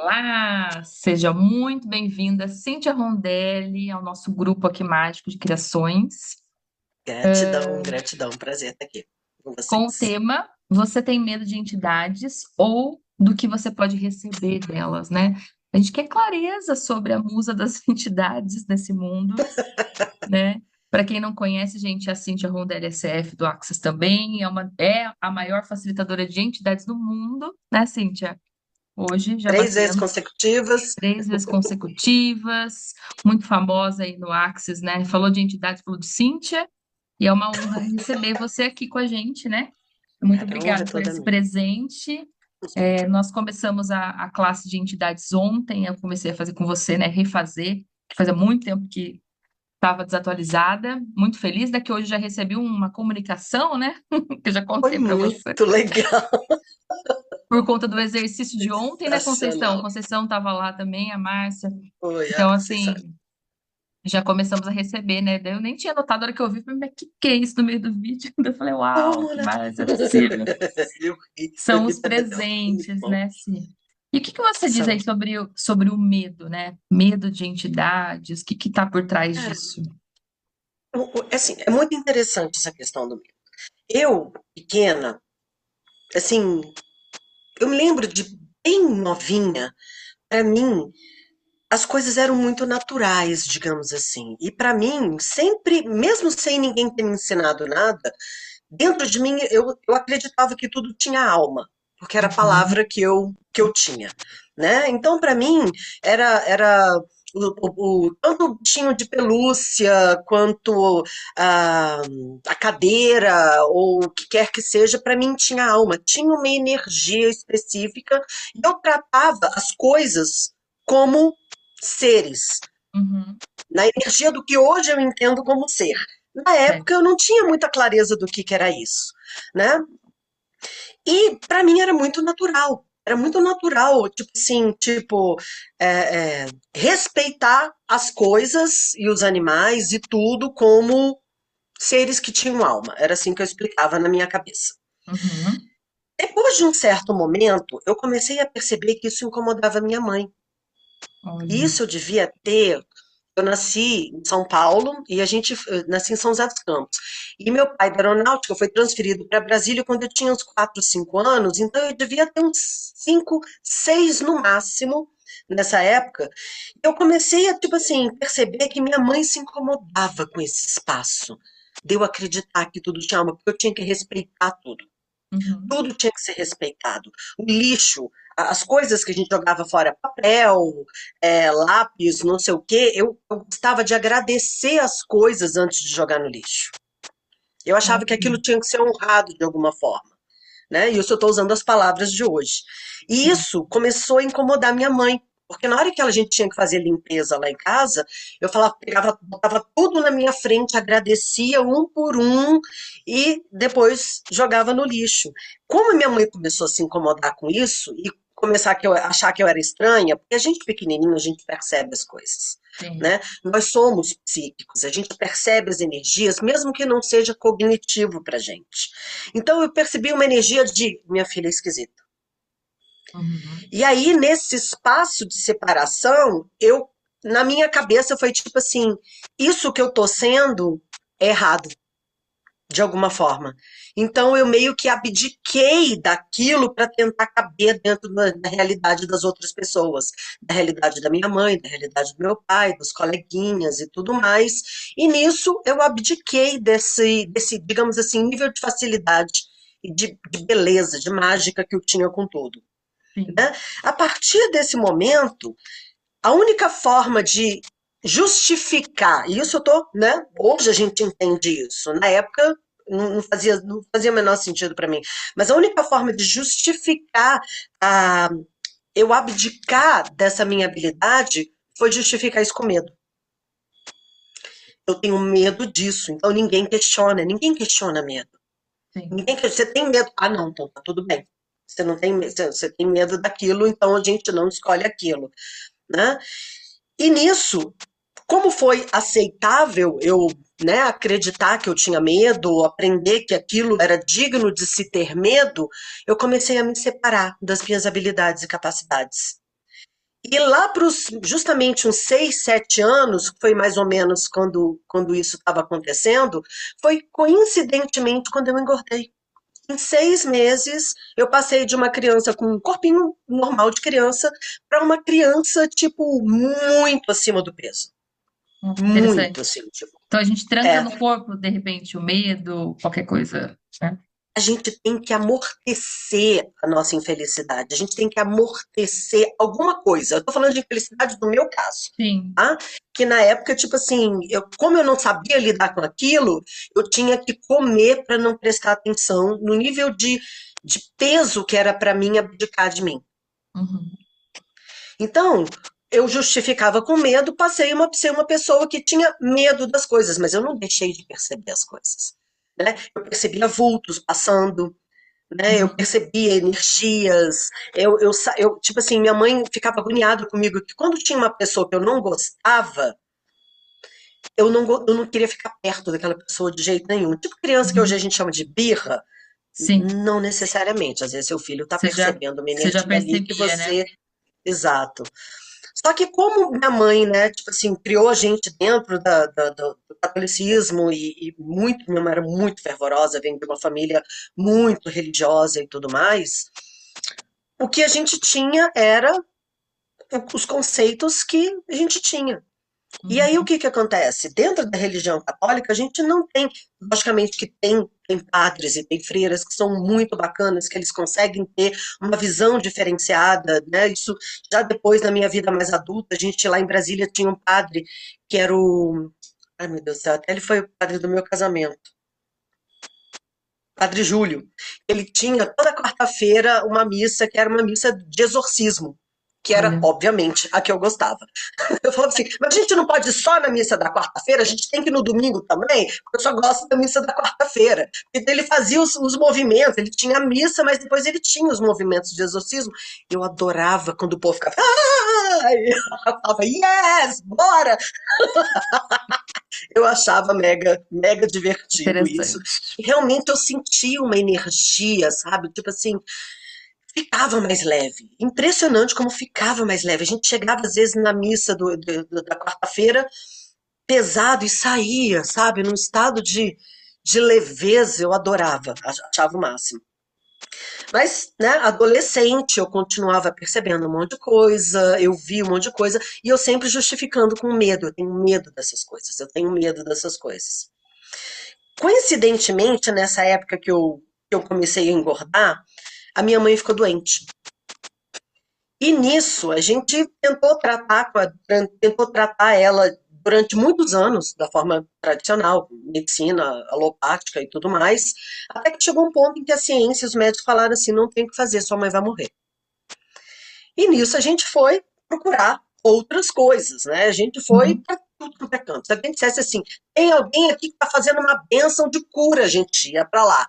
Olá, seja muito bem-vinda, Cíntia Rondelli, ao nosso grupo aqui mágico de criações, Gratidão, gratidão. Prazer estar aqui com com o vocês. tema Você tem medo de entidades ou do que você pode receber delas, né? A gente quer clareza sobre a musa das entidades nesse mundo, né? Para quem não conhece, gente, a Cíntia Rondelli SF do Axis também é a maior facilitadora de entidades do mundo, né, Cíntia? Hoje já 3 vezes batemos consecutivas. 3 vezes consecutivas, muito famosa aí no Axis, né? Falou de entidade, falou de Cíntia, e é uma honra receber você aqui com a gente, né? Muito A honra é obrigada por toda esse minha. presente. Nós começamos a classe de entidades ontem, eu comecei a fazer com você, né? Refazer, que fazia muito tempo que estava desatualizada. Muito feliz, né? Que hoje já recebi uma comunicação, né? Que eu já Foi contei para você. muito legal. Por conta do exercício de ontem, né, Conceição? Sensacional. Conceição estava lá também, a Márcia. Foi a Então, Conceição. assim, já começamos a receber, né? Daí eu nem tinha notado a hora que eu vi, falei, mas que é isso no meio do vídeo? Daí eu falei, uau, Como que não? mais é possível? Eu ri, foi São os muito presentes, bom. né, sim. E o que que você diz aí São. sobre o medo, né? Medo de entidades, o que que tá por trás Cara, disso? assim, é muito interessante essa questão do medo. Eu, pequena, assim, eu me lembro de bem novinha, para mim, as coisas eram muito naturais, digamos assim. E para mim, sempre, mesmo sem ninguém ter me ensinado nada, dentro de mim eu acreditava que tudo tinha alma, porque era a Uhum, palavra que eu tinha, né? Então, para mim, era tanto o bichinho de pelúcia quanto a, a cadeira ou o que quer que seja, para mim tinha alma, tinha uma energia específica e eu tratava as coisas como seres, uhum, na energia do que hoje eu entendo como ser. Na época certo. eu não tinha muita clareza do que era isso, né? E para mim era muito natural. Era muito natural, tipo assim, tipo, respeitar as coisas e os animais e tudo como seres que tinham alma. Era assim que eu explicava na minha cabeça. Uhum, Depois de um certo momento, eu comecei a perceber que isso incomodava minha mãe. E olha. isso eu devia ter. Eu nasci em São Paulo e nasci em São José dos Campos. E meu pai da aeronáutica foi transferido para Brasília quando eu tinha uns 4, 5 anos, então eu devia ter uns 5, 6 no máximo nessa época. Eu comecei a, tipo assim, perceber que minha mãe se incomodava com esse espaço. De eu acreditar que tudo tinha alma, porque eu tinha que respeitar tudo. Uhum, Tudo tinha que ser respeitado. O lixo, as coisas que a gente jogava fora, papel, lápis, não sei o quê, eu gostava de agradecer as coisas antes de jogar no lixo. Eu achava que aquilo olha. tinha que ser honrado de alguma forma, né? E isso eu estou usando as palavras de hoje. E Sim. isso começou a incomodar minha mãe, porque na hora que a gente tinha que fazer limpeza lá em casa, eu falava, pegava, botava tudo na minha frente, agradecia um por um e depois jogava no lixo. Como minha mãe começou a se incomodar com isso e começar a achar que eu era estranha, porque a gente pequenininho, a gente percebe as coisas, Sim. né? Nós somos psíquicos, a gente percebe as energias, mesmo que não seja cognitivo pra gente. Então eu percebi uma energia de minha filha é esquisita. Uhum. E aí, nesse espaço de separação, na minha cabeça, foi tipo assim: isso que eu tô sendo é errado, de alguma forma. Então, eu meio que abdiquei daquilo para tentar caber dentro da realidade das outras pessoas, da realidade da minha mãe, da realidade do meu pai, dos coleguinhas e tudo mais. E nisso, eu abdiquei desse, digamos assim, nível de facilidade e de beleza, de mágica que eu tinha com tudo, Sim. né? A partir desse momento, a única forma de justificar, e isso eu tô, né? Hoje a gente entende isso. Na época não fazia o menor sentido para mim. Mas a única forma de justificar a, eu abdicar dessa minha habilidade foi justificar isso com medo. Eu tenho medo disso, então ninguém questiona medo. Sim. Você tem medo? Ah, não, então tá tudo bem. Você não tem, você tem medo daquilo, então a gente não escolhe aquilo, né? E nisso, como foi aceitável eu, né, acreditar que eu tinha medo, aprender que aquilo era digno de se ter medo, eu comecei a me separar das minhas habilidades e capacidades. E lá para justamente uns 6, 7 anos, que foi mais ou menos quando isso estava acontecendo, foi coincidentemente quando eu engordei. Em 6 meses, eu passei de uma criança com um corpinho normal de criança para uma criança, tipo, muito acima do peso. Muito, Interessante. assim, tipo. Então a gente tranca É, no corpo, de repente, o medo, qualquer coisa, né? a gente tem que amortecer a nossa infelicidade, a gente tem que amortecer alguma coisa. Eu tô falando de infelicidade no meu caso, Sim. tá? Que na época, tipo assim, como eu não sabia lidar com aquilo, eu tinha que comer para não prestar atenção no nível de peso que era para mim abdicar de mim. Uhum. Então, eu justificava com medo, passei a ser uma pessoa que tinha medo das coisas, mas eu não deixei de perceber as coisas. Né? Eu percebia vultos passando, né? Eu Uhum. percebia energias. Tipo assim, minha mãe ficava agoniada comigo que quando tinha uma pessoa que eu não gostava, eu não queria ficar perto daquela pessoa de jeito nenhum. Tipo criança que hoje a Uhum. gente chama de birra, Sim. não necessariamente. Às vezes seu filho está Você já, percebendo uma você já energia ali que percebia, né? você. Exato. Só que como minha mãe, né, tipo assim, criou a gente dentro do catolicismo e muito, minha mãe era muito fervorosa, vem de uma família muito religiosa e tudo mais, o que a gente tinha era os conceitos que a gente tinha. E aí o Uhum. que que acontece? Dentro da religião católica, a gente não tem, logicamente que tem padres e tem freiras que são muito bacanas, que eles conseguem ter uma visão diferenciada, né? Isso já depois na minha vida mais adulta, a gente lá em Brasília tinha um padre que era o, ai meu Deus do céu, até ele foi o padre do meu casamento, Padre Júlio. Ele tinha toda quarta-feira uma missa que era uma missa de exorcismo, que era, Olha, obviamente, a que eu gostava. Eu falava assim, mas a gente não pode ir só na missa da quarta-feira, a gente tem que ir no domingo também, porque eu só gosto da missa da quarta-feira. Então ele fazia os movimentos, ele tinha a missa, mas depois ele tinha os movimentos de exorcismo. Eu adorava quando o povo ficava, ah! E eu falava, yes, bora! Eu achava mega, mega divertido isso. interessante. E realmente eu sentia uma energia, sabe? Tipo assim, ficava mais leve. Impressionante como ficava mais leve. A gente chegava às vezes na missa da quarta-feira pesado e saía, sabe, num estado de leveza, eu adorava, achava o máximo. Mas, né, adolescente, eu continuava percebendo um monte de coisa, eu vi um monte de coisa, e eu sempre justificando com medo, eu tenho medo dessas coisas, eu tenho medo dessas coisas. Coincidentemente, nessa época que eu comecei a engordar, a minha mãe ficou doente. E nisso a gente tentou tratar ela durante muitos anos da forma tradicional, medicina alopática e tudo mais, até que chegou um ponto em que a ciência e os médicos falaram assim, não tem o que fazer, sua mãe vai morrer. E nisso a gente foi procurar outras coisas, né? A gente foi Uhum. para tudo quanto é canto. Se alguém dissesse assim, tem alguém aqui que está fazendo uma bênção de cura, a gente ia para lá.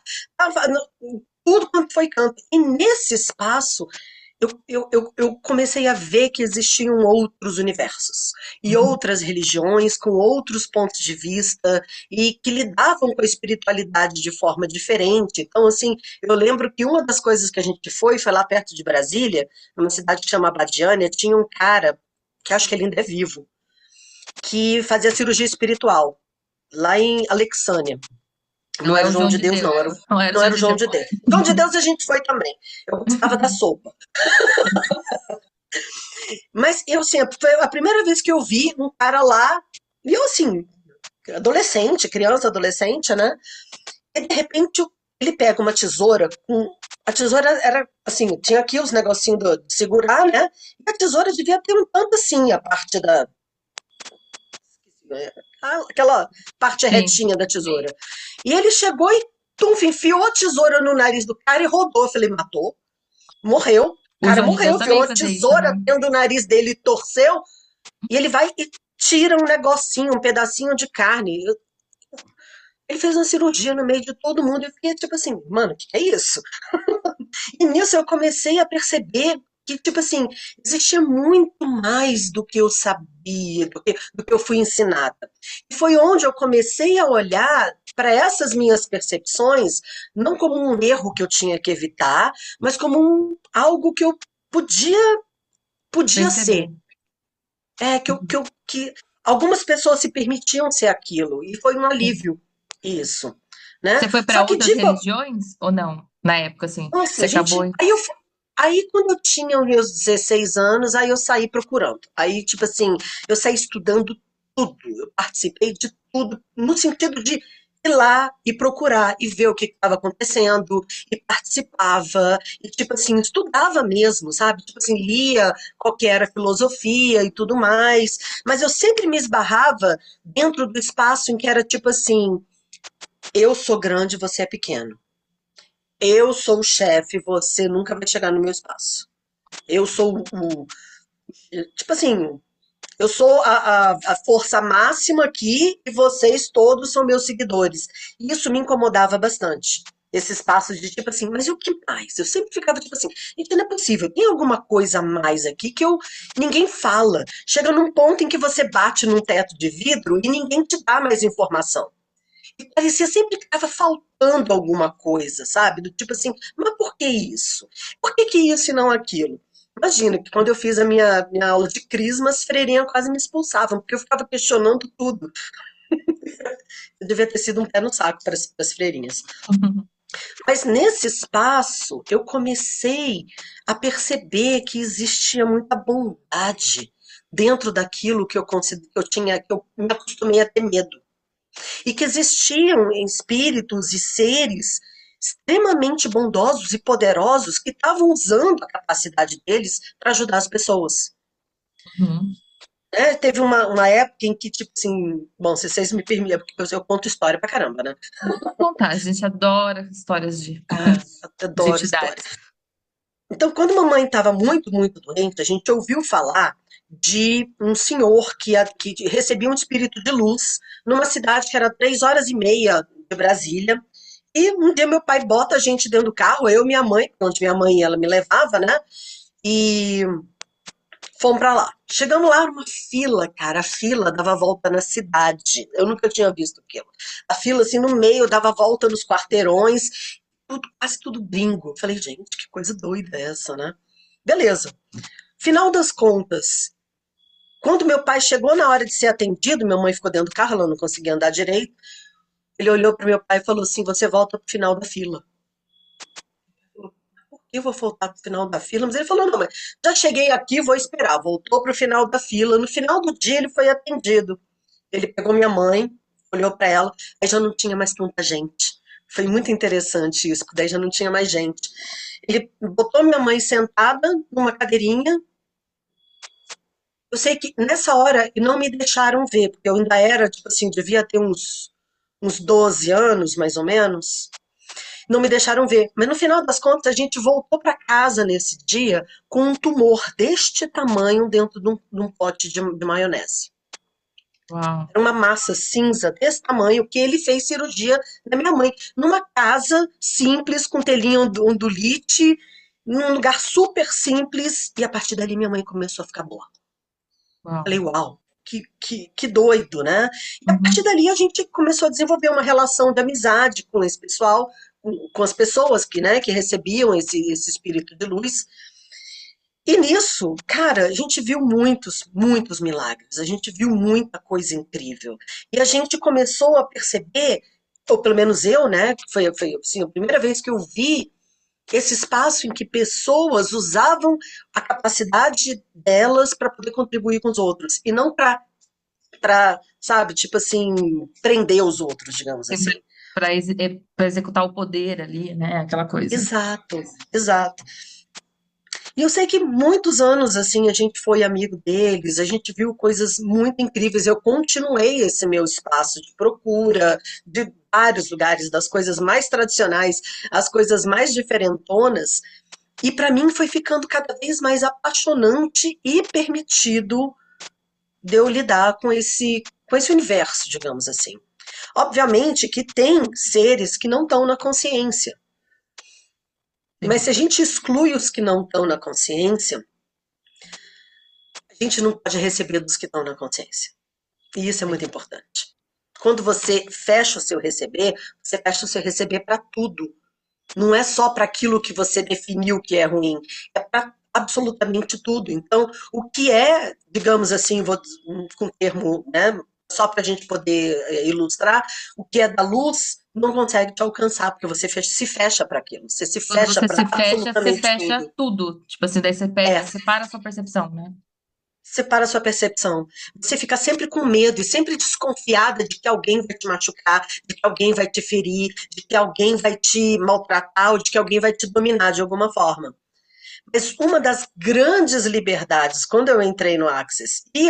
Tudo quanto foi canto. E nesse espaço eu comecei a ver que existiam outros universos e Uhum. outras religiões com outros pontos de vista e que lidavam com a espiritualidade de forma diferente. Então, assim, eu lembro que uma das coisas que a gente foi lá perto de Brasília, numa cidade que chama Abadiânia, tinha um cara, que acho que ele ainda é vivo, que fazia cirurgia espiritual, lá em Alexânia. Não Não é era o o João João de de Deus, não, Deus. Não era o não João era o de João Deus. de Deus. João de Deus a gente foi também. Eu gostava da sopa. Mas eu sempre, foi a primeira vez que eu vi um cara lá, e eu assim, adolescente, criança, adolescente, né? E de repente ele pega uma tesoura com. A tesoura era assim, tinha aqui os negocinhos de segurar, né? E a tesoura devia ter um tanto assim, a parte da. Aquela parte Sim. retinha da tesoura. E ele chegou e tumf, enfiou a tesoura no nariz do cara e rodou. Eu falei, matou? Morreu. O O cara João de Deus morreu, enfiou também uma fazia isso, tesoura né? dentro do nariz dele e torceu. E ele vai e tira um negocinho, um pedacinho de carne. Ele fez uma cirurgia no meio de todo mundo. Eu fiquei tipo assim, mano, o que é isso? E nisso eu comecei a perceber que, tipo assim, existia muito mais do que eu sabia, do que eu fui ensinada. E foi onde eu comecei a olhar para essas minhas percepções, não como um erro que eu tinha que evitar, mas como algo que eu podia podia ser. Perceber. Que algumas pessoas se permitiam ser aquilo, e foi um Sim. alívio isso, né? Você foi Só para que outras de religiões ou não? Na época, assim, você nossa, acabou. gente, aí quando eu tinha os meus 16 anos, aí eu saí procurando. Aí, tipo assim, eu saí estudando tudo, eu participei de tudo, no sentido de ir lá e procurar e ver o que estava acontecendo, e participava, e tipo assim, estudava mesmo, sabe? Tipo assim, lia qual que era a filosofia e tudo mais, mas eu sempre me esbarrava dentro do espaço em que era tipo assim, eu sou grande, você é pequeno. Eu sou o chefe, você nunca vai chegar no meu espaço. Eu sou tipo assim, eu sou a força máxima aqui e vocês todos são meus seguidores. E isso me incomodava bastante. Esse espaço de tipo assim, mas e o que mais? Eu sempre ficava tipo assim, gente, não é possível, tem alguma coisa a mais aqui que ninguém fala. Chega num ponto em que você bate num teto de vidro e ninguém te dá mais informação. E parecia sempre que estava faltando alguma coisa, sabe? Do tipo assim, mas por que isso? Por que isso e não aquilo? Imagina que quando eu fiz a minha aula de crisma, as freirinhas quase me expulsavam, porque eu ficava questionando tudo. Eu devia ter sido um pé no saco para as freirinhas. Mas nesse espaço, eu comecei a perceber que existia muita bondade dentro daquilo que que eu tinha, que eu me acostumei a ter medo. E que existiam espíritos e seres extremamente bondosos e poderosos que estavam usando a capacidade deles para ajudar as pessoas. Uhum. Né? Teve uma época em que, tipo assim, bom, se vocês me permitem, porque eu conto história pra caramba, né? Vamos contar, a gente adora histórias Ah, de adoro entidades. história. Então, quando mamãe estava muito, muito doente, a gente ouviu falar de um senhor que recebia um espírito de luz numa cidade que era 3 horas e meia de Brasília. E um dia meu pai bota a gente dentro do carro, eu e minha mãe, onde minha mãe ela me levava, né? E fomos pra lá. Chegamos lá, era uma fila, cara. A fila dava volta na cidade. Eu nunca tinha visto aquilo. A fila, assim, no meio, dava volta nos quarteirões, tudo, quase tudo gringo. Falei, gente, que coisa doida é essa, né? Beleza. Final das contas, quando meu pai chegou na hora de ser atendido, minha mãe ficou dentro do carro, ela não conseguia andar direito. Ele olhou pro meu pai e falou assim: Você volta pro final da fila. Eu vou voltar pro final da fila, mas ele falou, não, mas já cheguei aqui, vou esperar. Voltou pro final da fila. No final do dia ele foi atendido. Ele pegou minha mãe, olhou para ela, aí já não tinha mais tanta gente. Foi muito interessante isso, porque daí já não tinha mais gente. Ele botou minha mãe sentada numa cadeirinha. Eu sei que nessa hora não me deixaram ver, porque eu ainda era, tipo assim, devia ter uns 12 anos, mais ou menos. Não me deixaram ver. Mas no final das contas, a gente voltou para casa nesse dia com um tumor deste tamanho dentro de um pote de maionese. Uau. Era uma massa cinza desse tamanho que ele fez cirurgia na minha mãe, numa casa simples, com telinha ondulite, num lugar super simples, e a partir dali minha mãe começou a ficar boa. Uau. Falei, uau, que doido, né? E a partir Uhum. dali a gente começou a desenvolver uma relação de amizade com esse pessoal, com as pessoas que, né, que recebiam esse espírito de luz. E nisso, cara, a gente viu muitos, muitos milagres, a gente viu muita coisa incrível. E a gente começou a perceber, ou pelo menos eu, né, foi assim, a primeira vez que eu vi esse espaço em que pessoas usavam a capacidade delas para poder contribuir com os outros, e não para, sabe, tipo assim, prender os outros, digamos assim. Para executar o poder ali, né? Aquela coisa. Exato, exato. E eu sei que muitos anos assim a gente foi amigo deles, a gente viu coisas muito incríveis. Eu continuei esse meu espaço de procura de vários lugares, das coisas mais tradicionais às coisas mais diferentonas, e para mim foi ficando cada vez mais apaixonante e permitido de eu lidar com esse universo, digamos assim. Obviamente que tem seres que não estão na consciência, mas Sim. se a gente exclui os que não estão na consciência, a gente não pode receber dos que estão na consciência. E isso é muito Sim. importante. Quando você fecha o seu receber, você fecha o seu receber para tudo. Não é só para aquilo que você definiu que é ruim, é para absolutamente tudo. Então, o que é, digamos assim, vou com um termo, né, só para a gente poder ilustrar, o que é da luz não consegue te alcançar, porque você se fecha para aquilo, você se Quando fecha você para se fecha, você absolutamente fecha tudo. tudo. Tipo assim, daí você É, separa a sua percepção, né? separa a sua percepção. Você fica sempre com medo e sempre desconfiada de que alguém vai te machucar, de que alguém vai te ferir, de que alguém vai te maltratar ou de que alguém vai te dominar de alguma forma. Mas uma das grandes liberdades, quando eu entrei no Access e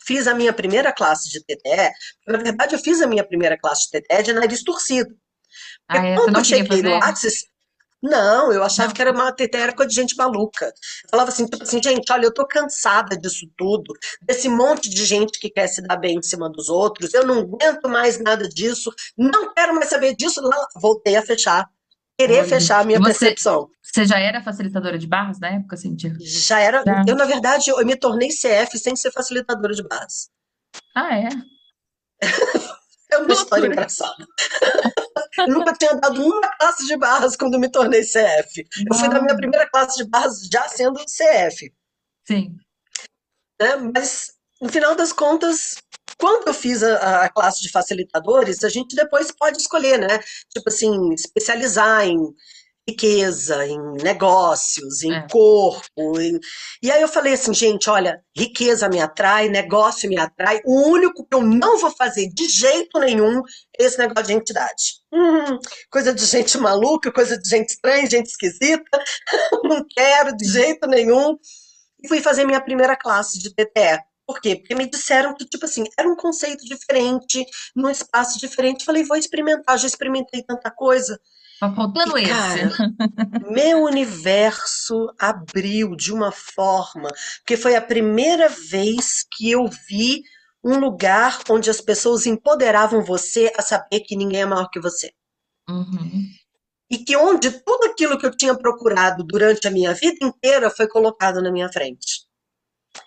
fiz a minha primeira classe de TTE, na verdade eu fiz a minha primeira classe de TTE de nariz torcido. Ah, Porque é? Você quando eu não queria cheguei no fazer? Access, não, eu achava Não. que era uma TTE coisa de gente maluca. Eu falava assim, tipo assim, gente, olha, eu tô cansada disso tudo, desse monte de gente que quer se dar bem em cima dos outros, eu não aguento mais nada disso, não quero mais saber disso. Lá, voltei a fechar, querer Olha. fechar a E minha percepção. você já era facilitadora de barras na época, Cíntia? Já era. Já. Eu, na verdade, eu me tornei CF sem ser facilitadora de barras. Ah, é? É uma história Loucura. engraçada. Eu nunca tinha dado uma classe de barras quando me tornei CF. Eu fui da minha Não. primeira classe de barras já sendo CF. Sim. Né? Mas, no final das contas, quando eu fiz a classe de facilitadores, a gente depois pode escolher, né? Tipo assim, especializar em riqueza, em negócios, em É. corpo. E aí eu falei assim, gente, olha, riqueza me atrai, negócio me atrai. O único que eu não vou fazer de jeito nenhum é esse negócio de entidade. Coisa de gente maluca, coisa de gente estranha, gente esquisita. Não quero de Sim. jeito nenhum. E fui fazer minha primeira classe de TTE. Por quê? Porque me disseram que, tipo assim, era um conceito diferente, num espaço diferente. Falei, vou experimentar, já experimentei tanta coisa. Tá E, faltando esse. cara, meu universo abriu de uma forma, porque foi a primeira vez que eu vi um lugar onde as pessoas empoderavam você a saber que ninguém é maior que você. Uhum. E que onde tudo aquilo que eu tinha procurado durante a minha vida inteira foi colocado na minha frente.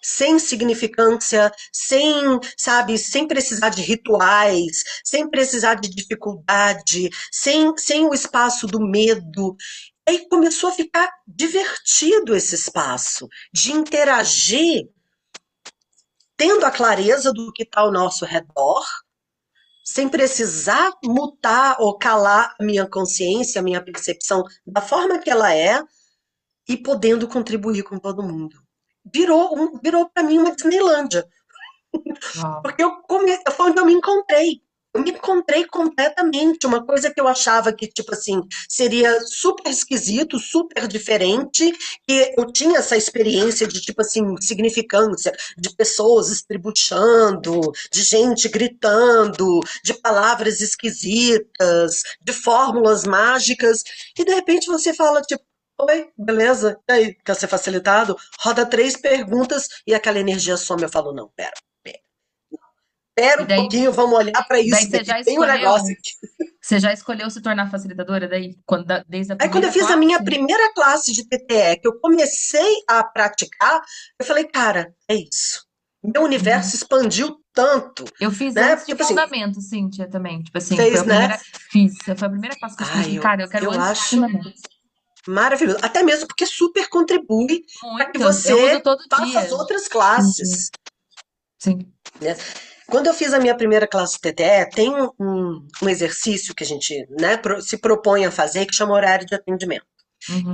Sem significância, sem, sabe, sem precisar de rituais, sem precisar de dificuldade, sem o espaço do medo. Aí começou a ficar divertido esse espaço de interagir, tendo a clareza do que está ao nosso redor, sem precisar mutar ou calar a minha consciência, a minha percepção da forma que ela é e podendo contribuir com todo mundo. Virou para mim uma Disneylândia. Uau. Porque foi onde eu me encontrei. Eu me encontrei completamente. Uma coisa que eu achava que, tipo assim, seria super esquisito, super diferente, que eu tinha essa experiência de, tipo assim, significância, de pessoas estribuchando, de gente gritando, de palavras esquisitas, de fórmulas mágicas, e de repente você fala, tipo, oi, beleza? E aí, quer ser facilitado? Roda 3 perguntas e aquela energia some. Eu falo, não, pera. Espera E um daí, pouquinho, vamos olhar para daí isso daqui. Tem um negócio aqui. você já escolheu se tornar facilitadora daí, desde a Aí, quando eu primeira fiz a minha classe? primeira classe de TTE, que eu comecei a praticar, eu falei, cara, é isso. Meu Uhum. universo expandiu tanto, Eu fiz né? antes de Tipo assim, fundamento, Cíntia, também. Tipo assim, fez, né? foi a primeira classe que eu escolhi. Ai, Falei, cara, eu quero eu antes de acho fundamento. maravilhoso. Até mesmo porque super contribui para que Muito, eu uso você todo faça as dia. outras Entendi. classes. Sim. Né? Quando eu fiz a minha primeira classe de TTE, tem um exercício que a gente, né, se propõe a fazer que chama horário de atendimento.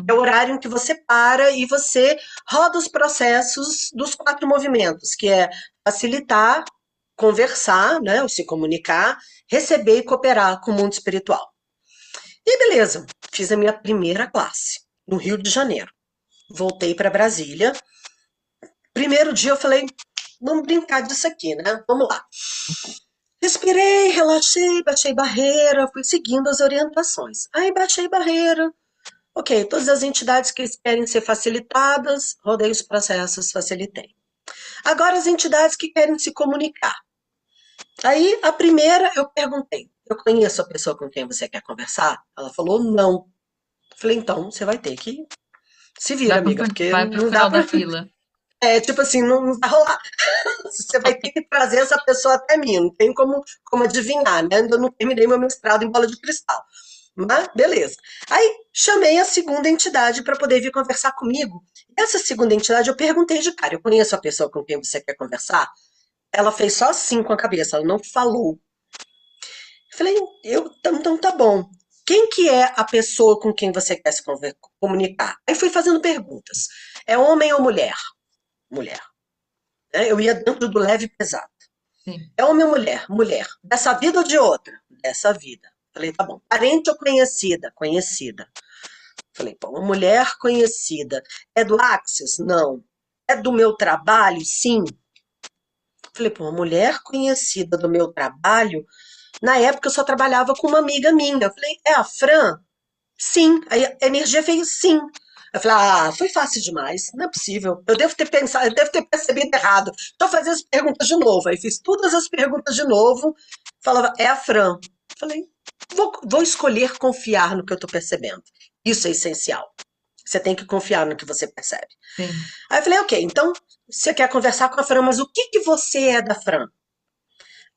É o Uhum. horário em que você para e você roda os processos dos 4 movimentos, que é facilitar, conversar, né, ou se comunicar, receber e cooperar com o mundo espiritual. E beleza, fiz a minha primeira classe no Rio de Janeiro. Voltei para Brasília. Primeiro dia eu falei, vamos brincar disso aqui, né? Vamos lá. Respirei, relaxei, baixei barreira, fui seguindo as orientações. Aí baixei barreira. Ok, todas as entidades que querem ser facilitadas, rodei os processos, facilitei. Agora as entidades que querem se comunicar. Aí a primeira eu perguntei: eu conheço a pessoa com quem você quer conversar? Ela falou não. Falei, então você vai ter que se vira, amiga, porque Vai pro não dá final da pra. fila. É tipo assim, não vai rolar. Você vai ter que trazer essa pessoa até mim, não tem como adivinhar, né? Ainda não terminei meu mestrado em bola de cristal. Mas beleza. Aí chamei a segunda entidade para poder vir conversar comigo. Essa segunda entidade eu perguntei de cara, eu conheço a pessoa com quem você quer conversar? Ela fez só assim com a cabeça, ela não falou. Eu falei, então tá bom. Quem que é a pessoa com quem você quer se comunicar? Aí fui fazendo perguntas. É homem ou mulher? Mulher. Né? Eu ia dentro do leve e pesado. Sim. É homem ou mulher? Mulher. Dessa vida ou de outra? Dessa vida. Falei, tá bom. Parente ou conhecida? Conhecida. Falei, pô, uma mulher conhecida. É do Axis? Não. É do meu trabalho? Sim. Falei, pô, uma mulher conhecida do meu trabalho. Na época eu só trabalhava com uma amiga minha. Eu falei, é a Fran? Sim. Aí a energia fez sim. Eu falei, ah, foi fácil demais, não é possível. Eu devo ter pensado, eu devo ter percebido errado. Deixa eu fazer as perguntas de novo. Aí fiz todas as perguntas de novo. Falava, é a Fran. Falei, vou escolher confiar no que eu estou percebendo. Isso é essencial. Você tem que confiar no que você percebe. Sim. Aí eu falei, ok, então você quer conversar com a Fran, mas o que que você é da Fran?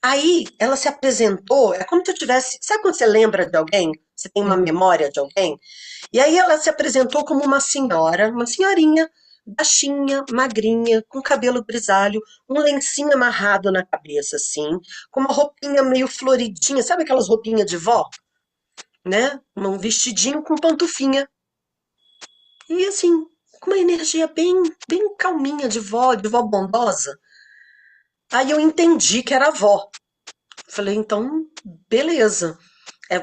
Aí ela se apresentou, é como se eu tivesse. Sabe quando você lembra de alguém? Você tem uma Sim. memória de alguém? E aí ela se apresentou como uma senhora, uma senhorinha, baixinha, magrinha, com cabelo grisalho, um lencinho amarrado na cabeça, assim, com uma roupinha meio floridinha, sabe aquelas roupinhas de vó? Né? Um vestidinho com pantufinha. E assim, com uma energia bem calminha de vó bondosa. Aí eu entendi que era a avó. Falei, então, beleza.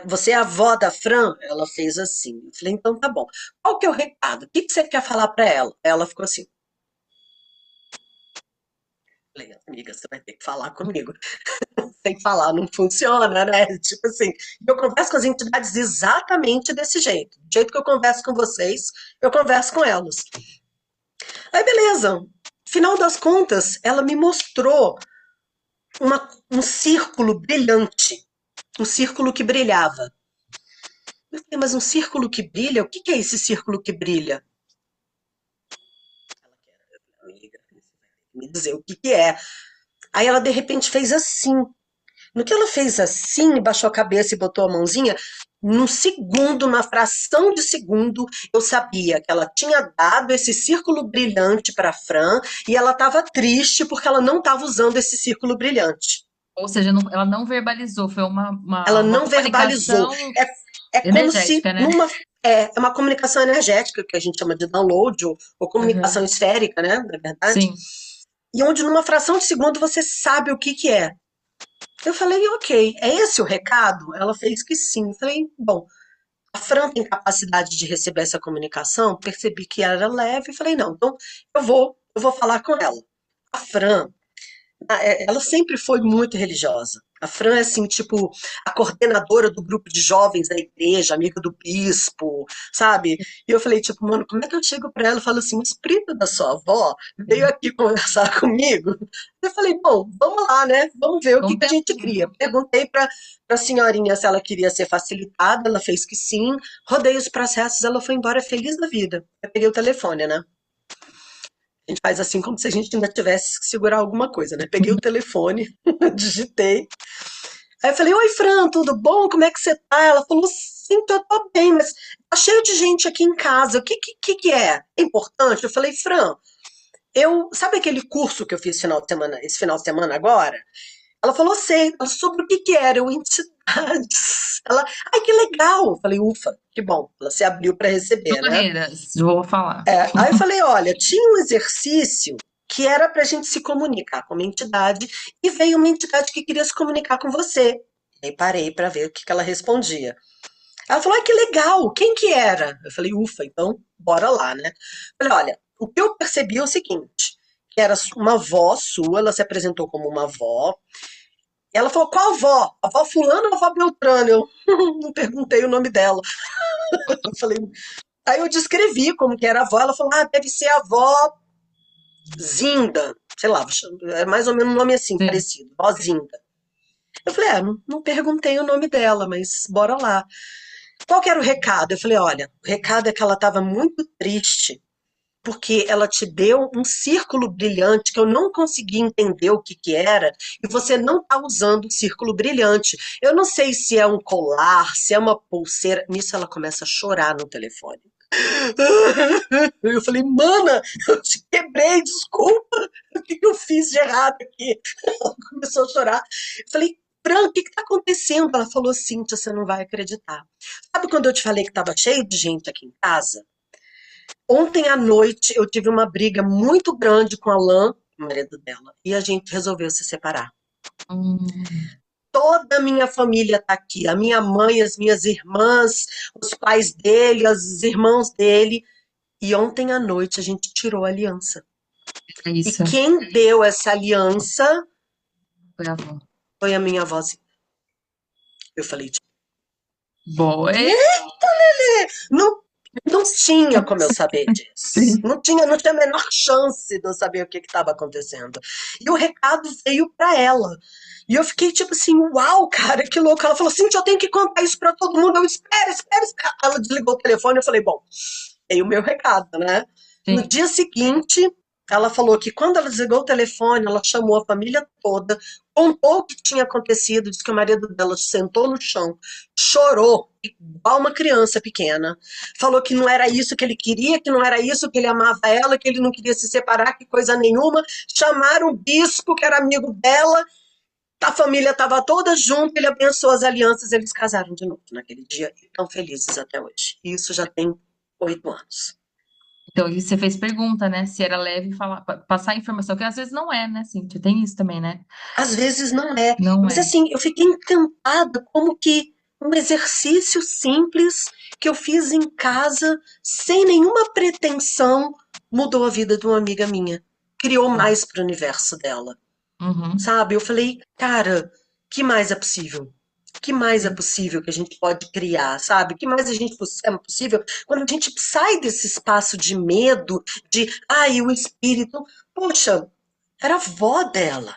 Você é a avó da Fran? Ela fez assim. Eu falei, então tá bom. Qual que é o recado? O que que você quer falar pra ela? Ela ficou assim. Eu falei, amiga, você vai ter que falar comigo. Sem falar não funciona, né? Tipo assim, eu converso com as entidades exatamente desse jeito. Do jeito que eu converso com vocês, eu converso com elas. Aí, beleza. Final das contas, ela me mostrou um círculo brilhante. Um círculo que brilhava. Eu falei, mas um círculo que brilha? O que que é esse círculo que brilha? Amiga, você vai ter que me dizer o que que é. Aí ela de repente fez assim. No que ela fez assim, baixou a cabeça e botou a mãozinha, num segundo, numa fração de segundo, eu sabia que ela tinha dado esse círculo brilhante para Fran e ela estava triste porque ela não estava usando esse círculo brilhante. Ou seja, ela não verbalizou, foi Ela uma não verbalizou. comunicação É como se energética, né? numa é uma comunicação energética que a gente chama de download ou comunicação Uhum. esférica, né, na verdade. Sim. E onde numa fração de segundo você sabe o que que é. Eu falei, ok, é esse o recado? Ela fez que sim. Eu falei, bom, a Fran tem capacidade de receber essa comunicação, percebi que era leve, e falei, não, então eu vou falar com ela. A Fran, ela sempre foi muito religiosa. A Fran é assim, tipo, a coordenadora do grupo de jovens da igreja, amiga do bispo, sabe? E eu falei, tipo, mano, como é que eu chego pra ela e falo assim, mas prima da sua avó veio aqui conversar comigo? Eu falei, bom, vamos lá, né? Vamos ver o que Vamos que a gente tentar. cria. Perguntei pra senhorinha se ela queria ser facilitada, ela fez que sim. Rodei os processos, ela foi embora feliz da vida. Eu peguei o telefone, né? A gente faz assim como se a gente ainda tivesse que segurar alguma coisa, né? Peguei o telefone, digitei. Aí eu falei, oi Fran, tudo bom? Como é que você tá? Ela falou, sim, eu tô bem, mas tá cheio de gente aqui em casa. O que é? É importante? Eu falei, Fran, sabe aquele curso que eu fiz esse final de semana agora? Ela falou, sei. Ela, sobre o que que era? Eu, entidades. Ela, ai, que legal. Eu falei, ufa, que bom. Ela se abriu para Mil receber, né? barreiras, vou falar. Aí eu falei, olha, tinha um exercício que era para a gente se comunicar com uma entidade e veio uma entidade que queria se comunicar com você. Aí parei para ver o que que ela respondia. Ela falou, ai, que legal, quem que era? Eu falei, ufa, então bora lá, né? Eu falei, olha, o que eu percebi é o seguinte, que era uma avó sua, ela se apresentou como uma avó, e ela falou, qual avó? A avó fulana ou a avó Beltrano? Eu não perguntei o nome dela. Eu falei, aí eu descrevi como que era a avó, ela falou, ah, deve ser a avó Zinda, sei lá, é mais ou menos um nome assim, Sim. parecido, vó Zinda. Eu falei, não perguntei o nome dela, mas bora lá. Qual que era o recado? Eu falei, olha, o recado é que ela estava muito triste, porque ela te deu um círculo brilhante que eu não consegui entender o que que era, e você não está usando o círculo brilhante. Eu não sei se é um colar, se é uma pulseira. Nisso ela começa a chorar no telefone. Eu falei, mana, eu te quebrei, desculpa, o que que eu fiz de errado aqui? Ela começou a chorar. Eu falei, Fran, o que está acontecendo? Ela falou, Cíntia, você não vai acreditar. Sabe quando eu te falei que estava cheio de gente aqui em casa? Ontem à noite eu tive uma briga muito grande com a Alan, o marido dela, e a gente resolveu se separar. Hum, Toda a minha família tá aqui, a minha mãe, as minhas irmãs, os pais dele, os irmãos dele. E ontem à noite a gente tirou a aliança. é E isso. quem deu essa aliança Foi a avó. foi a minha avózinha. Eu falei, Boy. não, não tinha como eu saber disso. Não tinha a menor chance de eu saber o que estava acontecendo. E o recado veio para ela. E eu fiquei tipo assim, uau, cara, que louco. Ela falou assim, eu tenho que contar isso para todo mundo. Eu, espera. Ela desligou o telefone, eu falei, bom, dei o meu recado, né? No Sim. dia seguinte, ela falou que quando ela desligou o telefone, ela chamou a família toda, contou o que tinha acontecido, disse que o marido dela sentou no chão, chorou, igual uma criança pequena. Falou que não era isso que ele queria, que não era isso que ele amava ela, que ele não queria se separar, que coisa nenhuma. Chamaram o bispo, que era amigo dela, a família estava toda junto, ele abençoou as alianças, eles casaram de novo naquele dia e estão felizes até hoje. E isso já tem 8 anos. Então, e você fez pergunta, né? Se era leve falar, passar informação, que às vezes não é, né, Cíntia? Tem isso também, né? Às vezes não é, Não mas é. assim, eu fiquei encantada como que um exercício simples que eu fiz em casa, sem nenhuma pretensão, mudou a vida de uma amiga minha. Criou mais para o universo dela, Uhum. sabe? Eu falei, cara, que mais é possível? Que mais é Sim. possível que a gente pode criar, sabe? Que mais a gente é possível quando a gente sai desse espaço de medo, de, ai, o espírito. Poxa, era a avó dela.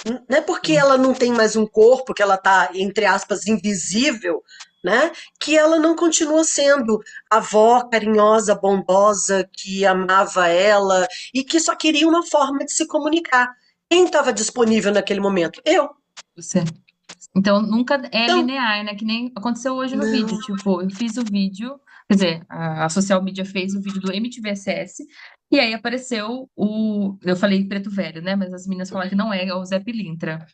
Não é porque Sim. ela não tem mais um corpo, que ela tá, entre aspas, invisível, né? Que ela não continua sendo a avó carinhosa, bondosa, que amava ela e que só queria uma forma de se comunicar. Quem estava disponível naquele momento? Eu. Você. Então, nunca é Então, linear, né? Que nem aconteceu hoje no não. vídeo. Tipo, eu fiz o vídeo, quer dizer, a social media fez o vídeo do MTVSS, e aí apareceu o. Eu falei preto velho, né? Mas as meninas falaram que não é, é o Zé Pilintra.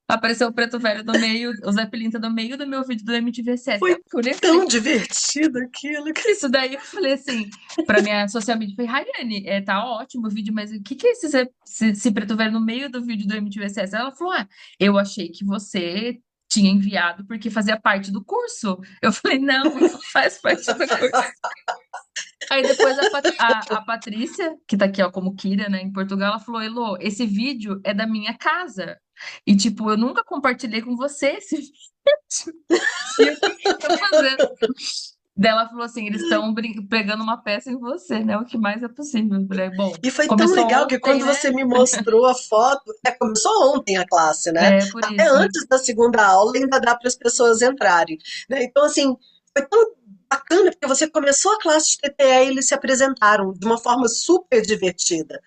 Apareceu o preto velho no meio, o Zé Pilintra no meio do meu vídeo do MTVSS. Aí Foi eu olhei e falei, tão divertido aquilo. isso daí eu falei assim, pra minha social media, eu falei, Rayane, tá ótimo o vídeo, mas o que que é esse preto velho no meio do vídeo do MTVSS? Ela falou, eu achei que você tinha enviado porque fazia parte do curso. Eu falei, não, não faz parte do curso. Aí depois a Patrícia, que tá aqui, ó, como Kira, né, em Portugal, ela falou, Elô, esse vídeo é da minha casa. E, tipo, eu nunca compartilhei com você esse vídeo. E o que que eu tô fazendo? Daí ela falou assim: eles estão pegando uma peça em você, né? O que mais é possível. Eu falei, bom, E foi tão começou legal que ontem, quando né? você me mostrou a foto, começou ontem a classe, né? É, por Até isso. antes da segunda aula ainda dá para as pessoas entrarem, né? Então, assim, foi tão bacana porque você começou a classe de TTE e eles se apresentaram de uma forma super divertida,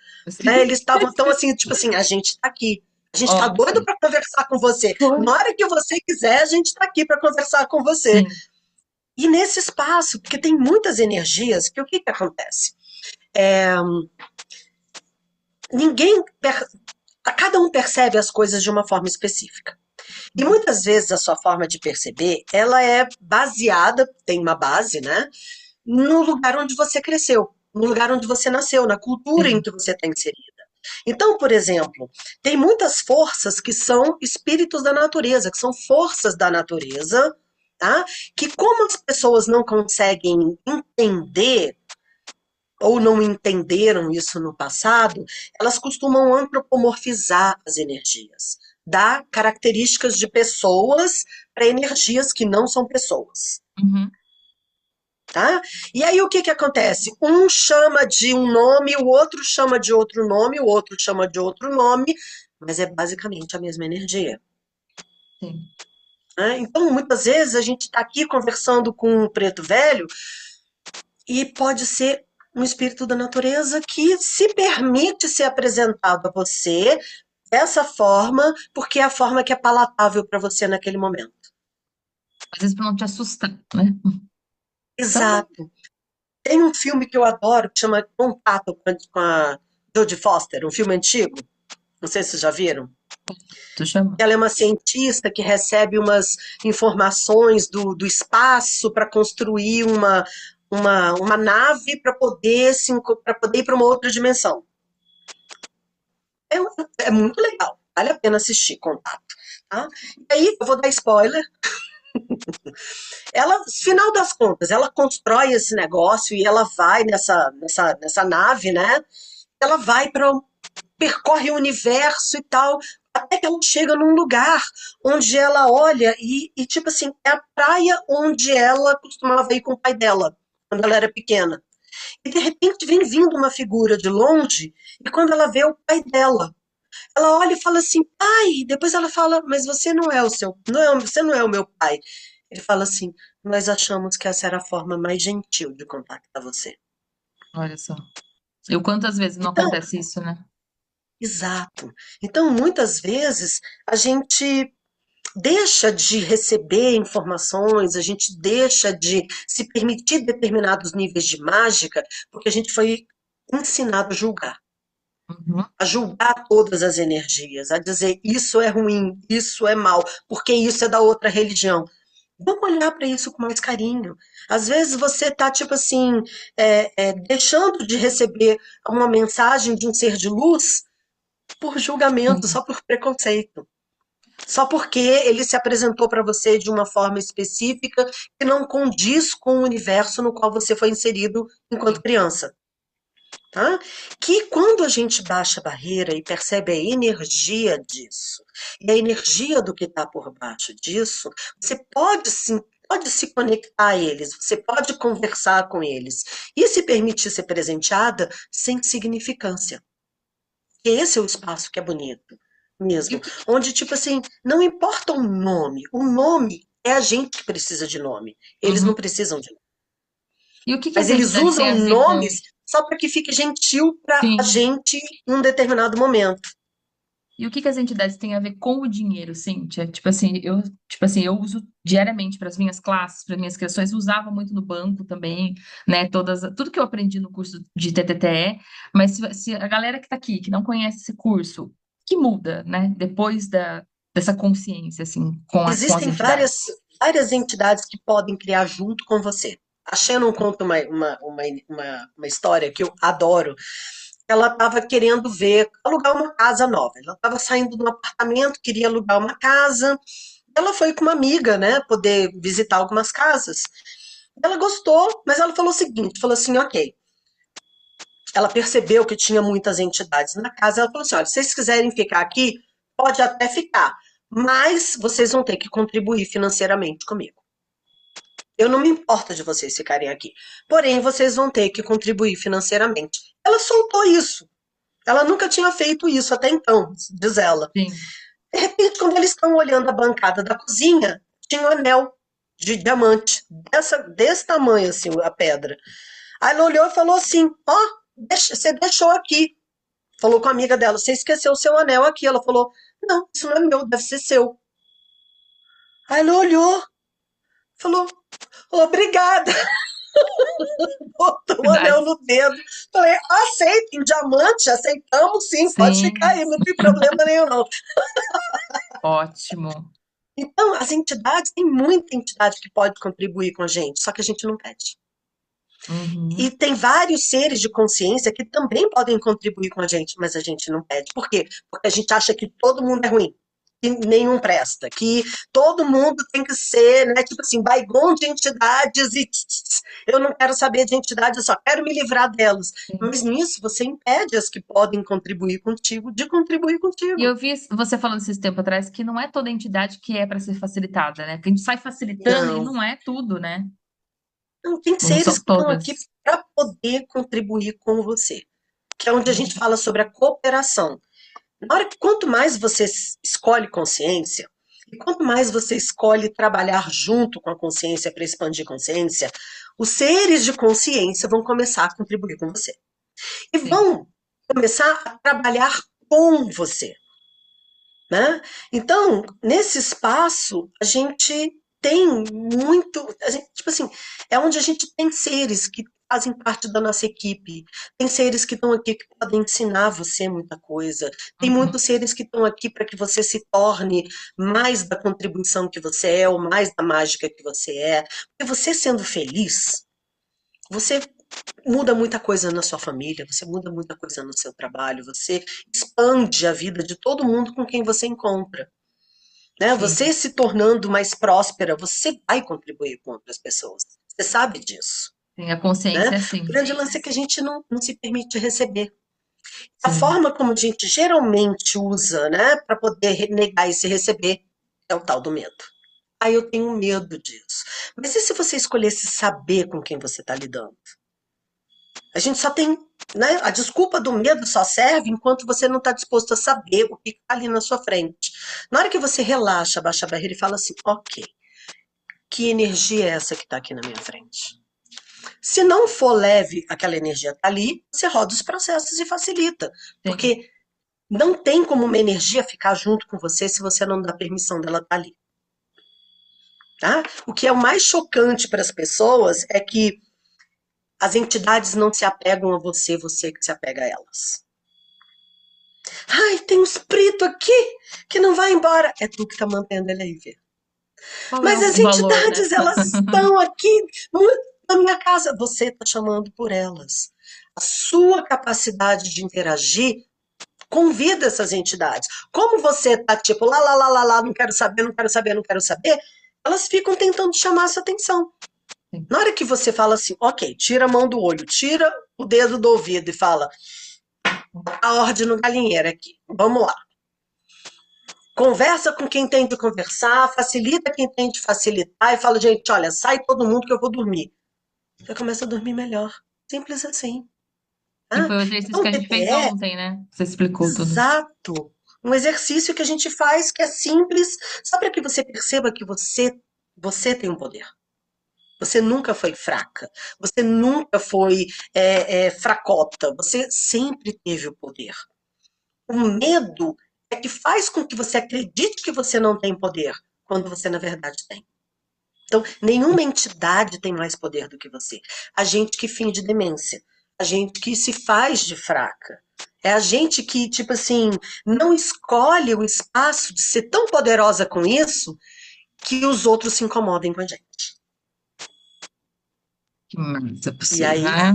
né? Assim, Eles estavam tão assim, tipo assim, a gente está aqui. A gente está ó, doido para conversar com você. foi. Na hora que você quiser, a gente está aqui para conversar com você. Sim. E nesse espaço, porque tem muitas energias, que o que que acontece? É, ninguém cada um percebe as coisas de uma forma específica. E muitas vezes a sua forma de perceber, ela é baseada, tem uma base, né, no lugar onde você cresceu, no lugar onde você nasceu, na cultura em Sim. que você está inserida. Então, por exemplo, tem muitas forças que são espíritos da natureza, que são forças da natureza, tá? Que como as pessoas não conseguem entender ou não entenderam isso no passado, elas costumam antropomorfizar as energias, dar características de pessoas para energias que não são pessoas, Uhum. tá? E aí o que que acontece? Um chama de um nome, o outro chama de outro nome, o outro chama de outro nome, mas é basicamente a mesma energia, Sim. né? Então, muitas vezes a gente está aqui conversando com um preto velho e pode ser um espírito da natureza que se permite ser apresentado a você dessa forma, porque é a forma que é palatável para você naquele momento. Às vezes pra não te assustar, né? Também. Exato. Tem um filme que eu adoro que chama Contato com a Jodie Foster, um filme antigo. Não sei se vocês já viram. Tu chama? Ela é uma cientista que recebe umas informações do espaço para construir uma nave para poder, para poder ir para uma outra dimensão. É, é muito legal, vale a pena assistir Contato. Tá? E aí, eu vou dar spoiler. Ela, final das contas, ela constrói esse negócio e ela vai nessa nave, né? Ela vai para percorre o universo e tal, até que ela chega num lugar onde ela olha tipo assim, é a praia onde ela costumava ir com o pai dela, quando ela era pequena. E de repente vem vindo uma figura de longe, e quando ela vê o pai dela, ela olha e fala assim, pai, depois ela fala, mas você não é o seu, você não é o meu pai. Ele fala assim, nós achamos que essa era a forma mais gentil de contactar você. Olha só. E quantas vezes não Então, acontece isso, né? exato. Então, muitas vezes, a gente deixa de receber informações, a gente deixa de se permitir determinados níveis de mágica, porque a gente foi ensinado Uhum. a julgar todas as energias, a dizer isso é ruim, isso é mal, porque isso é da outra religião. Vamos olhar para isso com mais carinho. Às vezes você está, tipo assim, deixando de receber uma mensagem de um ser de luz por julgamento, Sim. só por preconceito. Só porque ele se apresentou para você de uma forma específica que não condiz com o universo no qual você foi inserido enquanto criança. Tá? Que quando a gente baixa a barreira e percebe a energia disso, e a energia do que está por baixo disso, você pode sim, pode se conectar a eles, você pode conversar com eles e se permitir ser presenteada sem significância. E esse é o espaço que é bonito E o mesmo, que, onde tipo assim, não importa o nome é a gente que precisa de nome, eles não uhum. precisam de nome. E o que Mas as eles entidades têm usam a ver com. nomes só para que fique gentil para a Sim. gente em um determinado momento. E o que as entidades têm a ver com o dinheiro, Cíntia? Tipo assim, eu uso diariamente para as minhas classes, para minhas questões, usava muito no banco também, né? Tudo que eu aprendi no curso de TTTE, mas se a galera que está aqui, que não conhece esse curso, que muda, né? Depois dessa consciência, assim, com as Existem entidades. várias entidades que podem criar junto com você. A Shannon conta uma história que eu adoro. Ela estava querendo ver, alugar uma casa nova. Ela estava saindo de um apartamento, queria alugar uma casa. Ela foi com uma amiga, né, poder visitar algumas casas. Ela gostou, mas ela falou o seguinte, falou assim, ok. Ela percebeu que tinha muitas entidades na casa. Ela falou assim, olha, se vocês quiserem ficar aqui, pode até ficar, mas vocês vão ter que contribuir financeiramente comigo. Eu não me importo de vocês ficarem aqui, porém vocês vão ter que contribuir financeiramente. Ela soltou isso. Ela nunca tinha feito isso até então, diz ela. Sim. De repente, quando eles estão olhando a bancada da cozinha, tinha um anel de diamante, desse tamanho assim, a pedra. Aí ela olhou e falou assim: ó, oh, você deixou aqui. Falou com a amiga dela: você esqueceu o seu anel aqui. Ela falou: não, isso não é meu, deve ser seu. Aí ela olhou, falou: obrigada. Botou o anel Entidades. no dedo. Falei: aceitem, diamante, aceitamos sim, pode ficar Sim. aí, não tem problema nenhum, não. Ótimo. Então, as entidades, tem muita entidade que pode contribuir com a gente, só que a gente não pede. E Uhum. tem vários seres de consciência que também podem contribuir com a gente, mas a gente não pede. Por quê? Porque a gente acha que todo mundo é ruim, que nenhum presta, que todo mundo tem que ser, né, tipo assim, bygone de entidades e eu não quero saber de entidades, eu só quero me livrar delas. Sim. Mas nisso você impede as que podem contribuir contigo de contribuir E contigo. eu vi você falando esses tempo atrás que não é toda entidade que é para ser facilitada, né? Porque a gente sai facilitando e Não, não é tudo, né? não tem Não seres são que estão aqui todas. para poder contribuir com você, que é onde a gente fala sobre a cooperação. Na hora que quanto mais você escolhe consciência, e quanto mais você escolhe trabalhar junto com a consciência para expandir consciência, Os seres de consciência vão começar a contribuir com você. E sim. vão começar a trabalhar com você, né? Então, nesse espaço, a gente tem muito, tipo assim, é onde a gente tem seres que fazem parte da nossa equipe, tem seres que estão aqui que podem ensinar você muita coisa, tem Uhum. muitos seres que estão aqui para que você se torne mais da contribuição que você é, ou mais da mágica que você é, porque você sendo feliz, você muda muita coisa na sua família, você muda muita coisa no seu trabalho, você expande a vida de todo mundo com quem você encontra, né? Sim, Você se tornando mais próspera, você vai contribuir com outras pessoas. Você sabe disso, sim, a né? consciência é O assim. grande lance é que a gente não se permite receber. A Sim. forma como a gente geralmente usa, né, para poder negar e se receber é o tal do medo. Aí eu tenho medo disso. Mas e se você escolhesse saber com quem você está lidando? A gente só tem, né? A desculpa do medo só serve enquanto você não está disposto a saber o que está ali na sua frente. Na hora que você relaxa, baixa a barreira e fala assim, ok, que energia é essa que está aqui na minha frente? Se não for leve, aquela energia está ali, você roda os processos e facilita. Sim. Porque não tem como uma energia ficar junto com você se você não dá permissão dela estar ali. Tá? O que é o mais chocante para as pessoas é que as entidades não se apegam a você, você que se apega a elas. Ai, tem um espírito aqui que não vai embora. É tu que tá mantendo ele aí, Vê. Qual é Mas as o valor, né? entidades, elas estão aqui na minha casa. Você tá chamando por elas. A sua capacidade de interagir convida essas entidades. Como você tá tipo lá, não quero saber, não quero saber, não quero saber, elas ficam tentando chamar a sua atenção. Sim. Na hora que você fala assim, ok, tira a mão do olho, tira o dedo do ouvido e fala, a ordem no galinheiro aqui, vamos lá. Conversa com quem tem de conversar, facilita quem tem de facilitar e fala, gente, olha, sai todo mundo que eu vou dormir. Você começa a dormir melhor. Simples assim. Que Tá? foi o exercício Então, que o a gente fez TPE, ontem, né? Você explicou tudo. exato. Um exercício que a gente faz que é simples, só para que você perceba que você tem um poder. Você nunca foi fraca. Você nunca foi fracota. Você sempre teve o poder. O medo é que faz com que você acredite que você não tem poder, quando você na verdade tem. Então, nenhuma entidade tem mais poder do que você. A gente que finge demência, a gente que se faz de fraca. É a gente que, tipo assim, não escolhe o espaço de ser tão poderosa com isso que os outros se incomodem com a gente. Que massa E possível, aí, né?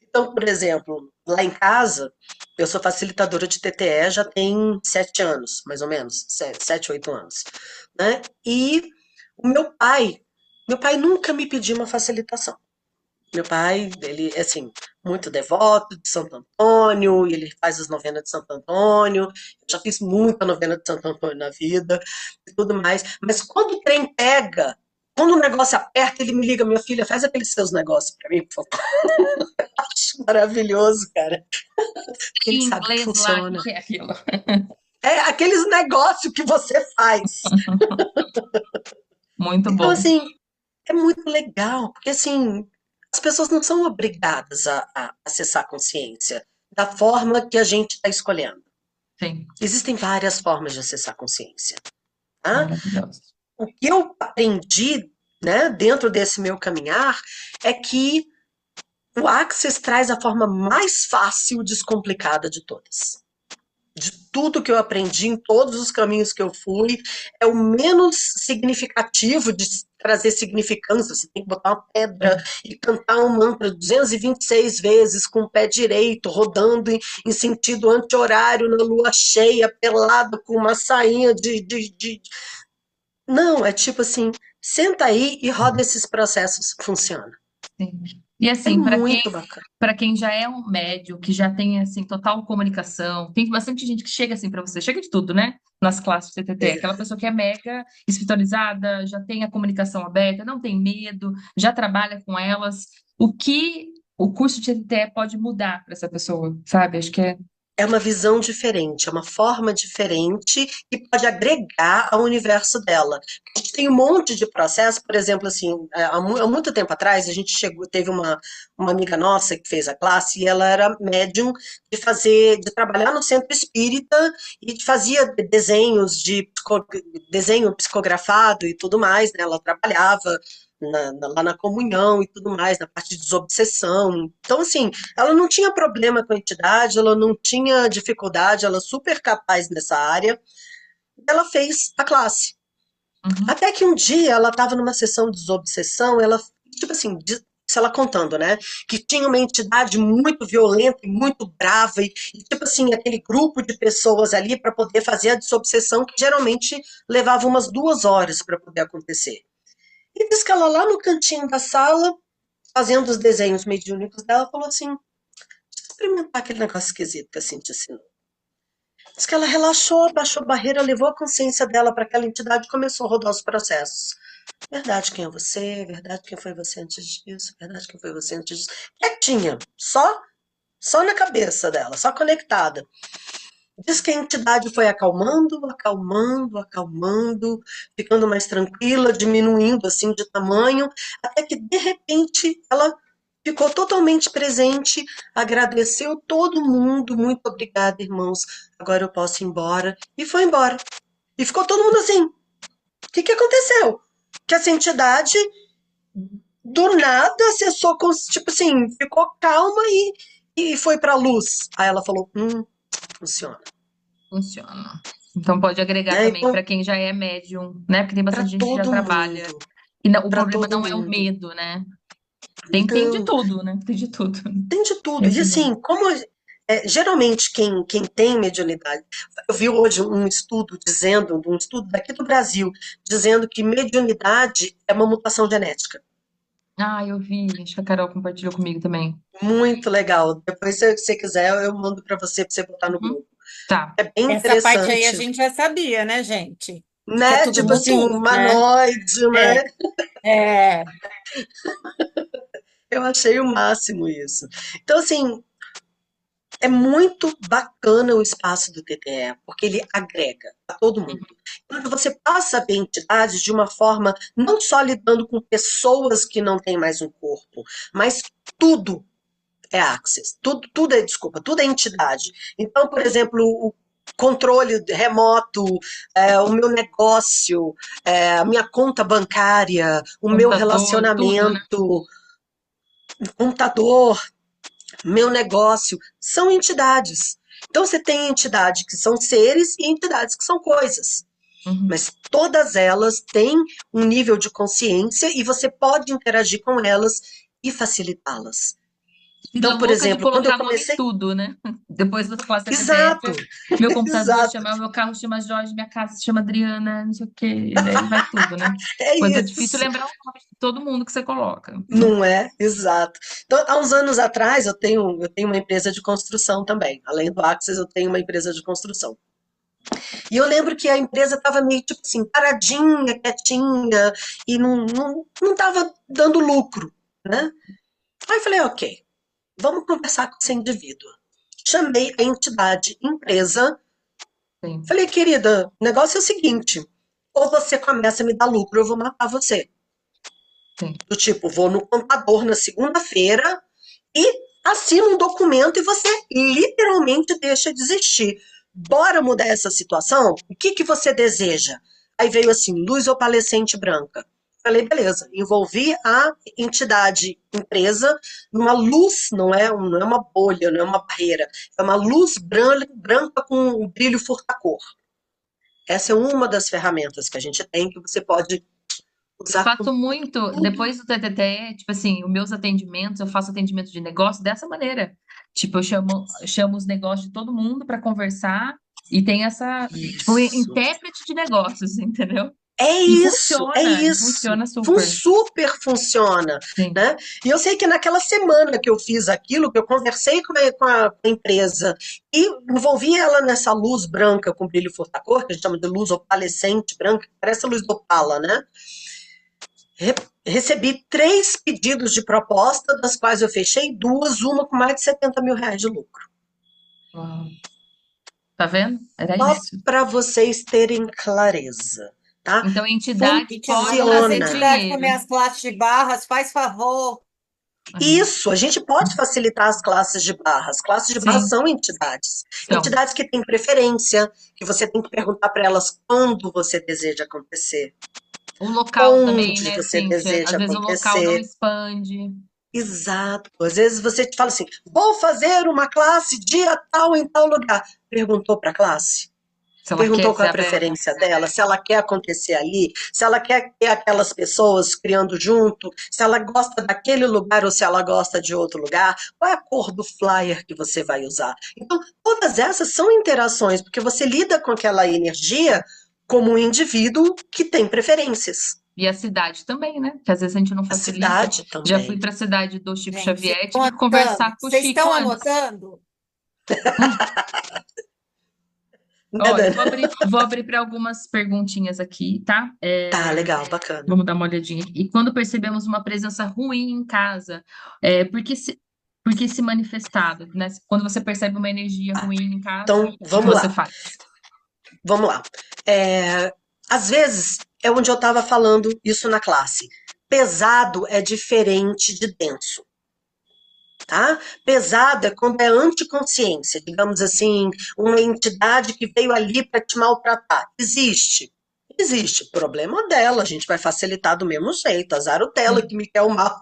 então, por exemplo, lá em casa, eu sou facilitadora de TTE já tem 7 anos, mais ou menos, 7, 8 anos, né? E o meu pai nunca me pediu uma facilitação. Meu pai, ele é assim, muito devoto de Santo Antônio, e ele faz as novenas de Santo Antônio. Eu já fiz muita novena de Santo Antônio na vida e tudo mais. Mas quando o trem pega, quando o negócio aperta, ele me liga, minha filha, faz aqueles seus negócios pra mim, por favor. Acho maravilhoso, cara. Porque ele Em sabe que inglês lá, o que funciona. que é aquilo? É aqueles negócios que você faz. Muito Então, bom. assim, é muito legal, porque assim, as pessoas não são obrigadas a acessar a consciência da forma que a gente está escolhendo. Sim, Existem várias formas de acessar a consciência. Tá? maravilhoso. O que eu aprendi, né, dentro desse meu caminhar é que o Access traz a forma mais fácil e descomplicada de todas. De tudo que eu aprendi em todos os caminhos que eu fui, é o menos significativo de trazer significância. Você tem que botar uma pedra Sim. e cantar um mantra 226 vezes com o pé direito, rodando em sentido anti-horário na lua cheia, pelado com uma sainha de. Não, é tipo assim, senta aí e roda esses processos. Funciona. Sim. E É assim, muito bacana. para quem já é um médium, que já tem assim total comunicação, tem bastante gente que chega assim para você, chega de tudo, né? Nas classes do CTT, É. aquela pessoa que é mega espiritualizada, já tem a comunicação aberta, não tem medo, já trabalha com elas. O que o curso de CTT pode mudar para essa pessoa, sabe? Acho que é é uma visão diferente, é uma forma diferente que pode agregar ao universo dela. A gente tem um monte de processo, por exemplo, assim, há muito tempo atrás, a gente chegou, teve uma amiga nossa que fez a classe e ela era médium de trabalhar no centro espírita e fazia desenhos desenho psicografado e tudo mais, né? Ela trabalhava lá na comunhão e tudo mais, na parte de desobsessão. Então, assim, ela não tinha problema com a entidade, ela não tinha dificuldade, ela é super capaz nessa área. Ela fez a classe. Uhum. Até que um dia ela estava numa sessão de desobsessão, ela, tipo assim, se ela contando, né? Que tinha uma entidade muito violenta e muito brava, tipo assim, aquele grupo de pessoas ali para poder fazer a desobsessão, que geralmente levava umas 2 horas para poder acontecer. E diz que ela lá no cantinho da sala, fazendo os desenhos mediúnicos dela, falou assim: deixa eu experimentar aquele negócio esquisito que a Cintia ensinou. Diz que ela relaxou, baixou a barreira, levou a consciência dela para aquela entidade e começou a rodar os processos. Verdade, quem é você? Verdade, quem foi você antes disso? Verdade, quem foi você antes disso? Quietinha, só na cabeça dela, só conectada. Diz que a entidade foi acalmando, acalmando, acalmando, ficando mais tranquila, diminuindo assim de tamanho, até que de repente ela ficou totalmente presente, agradeceu todo mundo, muito obrigada, irmãos. Agora eu posso ir embora. E foi embora. E ficou todo mundo assim. O que aconteceu? Que essa entidade do nada acessou, tipo assim, ficou calma e foi para a luz. Aí ela falou: funciona. Funciona. Então pode agregar Né? também Então, para quem já é médium, né? Porque tem para bastante gente que já todo trabalha. mundo. E o Para problema todo não é o mundo. medo, né? Tem de Não, tudo, né? Tem de tudo. tem de tudo. E Esse medo. assim, como geralmente quem tem mediunidade, eu vi hoje um estudo dizendo, um estudo daqui do Brasil, dizendo que mediunidade é uma mutação genética. Ah, eu vi. Acho que a Carol compartilhou comigo também. Muito legal. Depois, se você quiser, eu mando para você botar no Uhum. grupo. Tá. É bem Essa parte aí a interessante, gente já sabia, né, gente? Que é né? tudo Tipo assim, mútuo, né? humanoide, né? É, é. Eu achei o máximo isso. Então, assim, é muito bacana o espaço do TTE, porque ele agrega a todo mundo. Quando você passa a ver entidades de uma forma, não só lidando com pessoas que não têm mais um corpo, mas tudo é access, tudo é, desculpa, tudo é entidade. Então, por exemplo, o controle remoto, o meu negócio, a minha conta bancária, o meu Computador, tudo, né? relacionamento, computador, meu negócio, são entidades. Então você tem entidades que são seres e entidades que são coisas. Uhum. Mas todas elas têm um nível de consciência e você pode interagir com elas e facilitá-las. Vida Então, por louca de exemplo, quando eu colocar nome em comecei. tudo, né? Depois da classe Exato, TTF, meu computador exato, chama, meu carro chama Jorge, minha casa se chama Adriana, não sei o quê. E daí vai tudo, né? é Depois é difícil isso. lembrar o nome de todo mundo que você coloca. Não é? Exato. Então, há uns anos atrás, eu tenho uma empresa de construção também. Além do Axis, eu tenho uma empresa de construção. E eu lembro que a empresa estava meio tipo assim, paradinha, quietinha, e não estava dando lucro, né? Aí eu falei, ok, vamos conversar com esse indivíduo. Chamei a entidade empresa, Sim, falei, querida, o negócio é o seguinte, ou você começa a me dar lucro, eu vou matar você. sim. Do tipo, vou no contador na segunda-feira e assino um documento e você literalmente deixa de existir. Bora mudar essa situação? O que você deseja? Aí veio assim, luz opalescente branca. Falei, beleza. Envolvi a entidade empresa numa luz, não é uma bolha, não é uma barreira. É uma luz branca com um brilho furtacor. Essa é uma das ferramentas que a gente tem que você pode Eu usar com faço muito, tudo. depois do TTT, tipo assim, os meus atendimentos, eu faço atendimento de negócio dessa maneira. Tipo, eu chamo os negócios de todo mundo para conversar e tem essa, tipo, um Isso. intérprete de negócios, entendeu? É E isso, é funciona, e isso. funciona super. Super funciona, Sim. né? E eu sei que naquela semana que eu fiz aquilo, que eu conversei com a empresa e envolvi ela nessa luz branca com brilho furtacor, que a gente chama de luz opalescente branca, que parece a luz do opala, né? Recebi 3 pedidos de proposta, das quais eu fechei 2, uma com mais de R$ 70 mil de lucro. Uau. Tá vendo? Era Só isso. para vocês terem clareza, tá? Então, a entidade Gente, eu pode mando nas trazer Funciona. entidades com dinheiro. minhas classes de barras, faz favor. É. Isso, a gente pode facilitar as classes de barra. As classes de barra Sim, são entidades. são. Entidades que têm preferência, que você tem que perguntar para elas quando você deseja acontecer, O local também, onde né, você Cíntia? Às deseja vezes o local não acontecer. expande. Exato. Às vezes você te fala assim: vou fazer uma classe dia tal em tal lugar. Perguntou para a classe? Se ela quer Perguntou qual é a ser aberta. preferência dela, se ela quer acontecer ali, se ela quer ter aquelas pessoas criando junto, se ela gosta daquele lugar ou se ela gosta de outro lugar, qual é a cor do flyer que você vai usar. Então, todas essas são interações, porque você lida com aquela energia como um indivíduo que tem preferências. E a cidade também, né? Que às vezes a gente não A facilita. cidade Já fui também. para a cidade do Chico Gente, vocês Xavier, estão tive que anotando? conversar com o Vocês Chico estão antes. anotando? Né, Ó, Dani? vou abrir para algumas perguntinhas aqui, tá? Tá, legal, bacana. Vamos dar uma olhadinha aqui. E quando percebemos uma presença ruim em casa, por que se manifestado, né? Quando você percebe uma energia Tá. ruim em casa, Então, o que que vamos você lá. faz? Vamos lá. Às vezes é onde eu estava falando isso na classe. Pesado é diferente de denso, tá? Pesado é quando é anticonsciência, digamos assim, uma entidade que veio ali para te maltratar. Existe. Existe. Problema dela, a gente vai facilitar do mesmo jeito. Azar o dela Sim. que me quer o mal,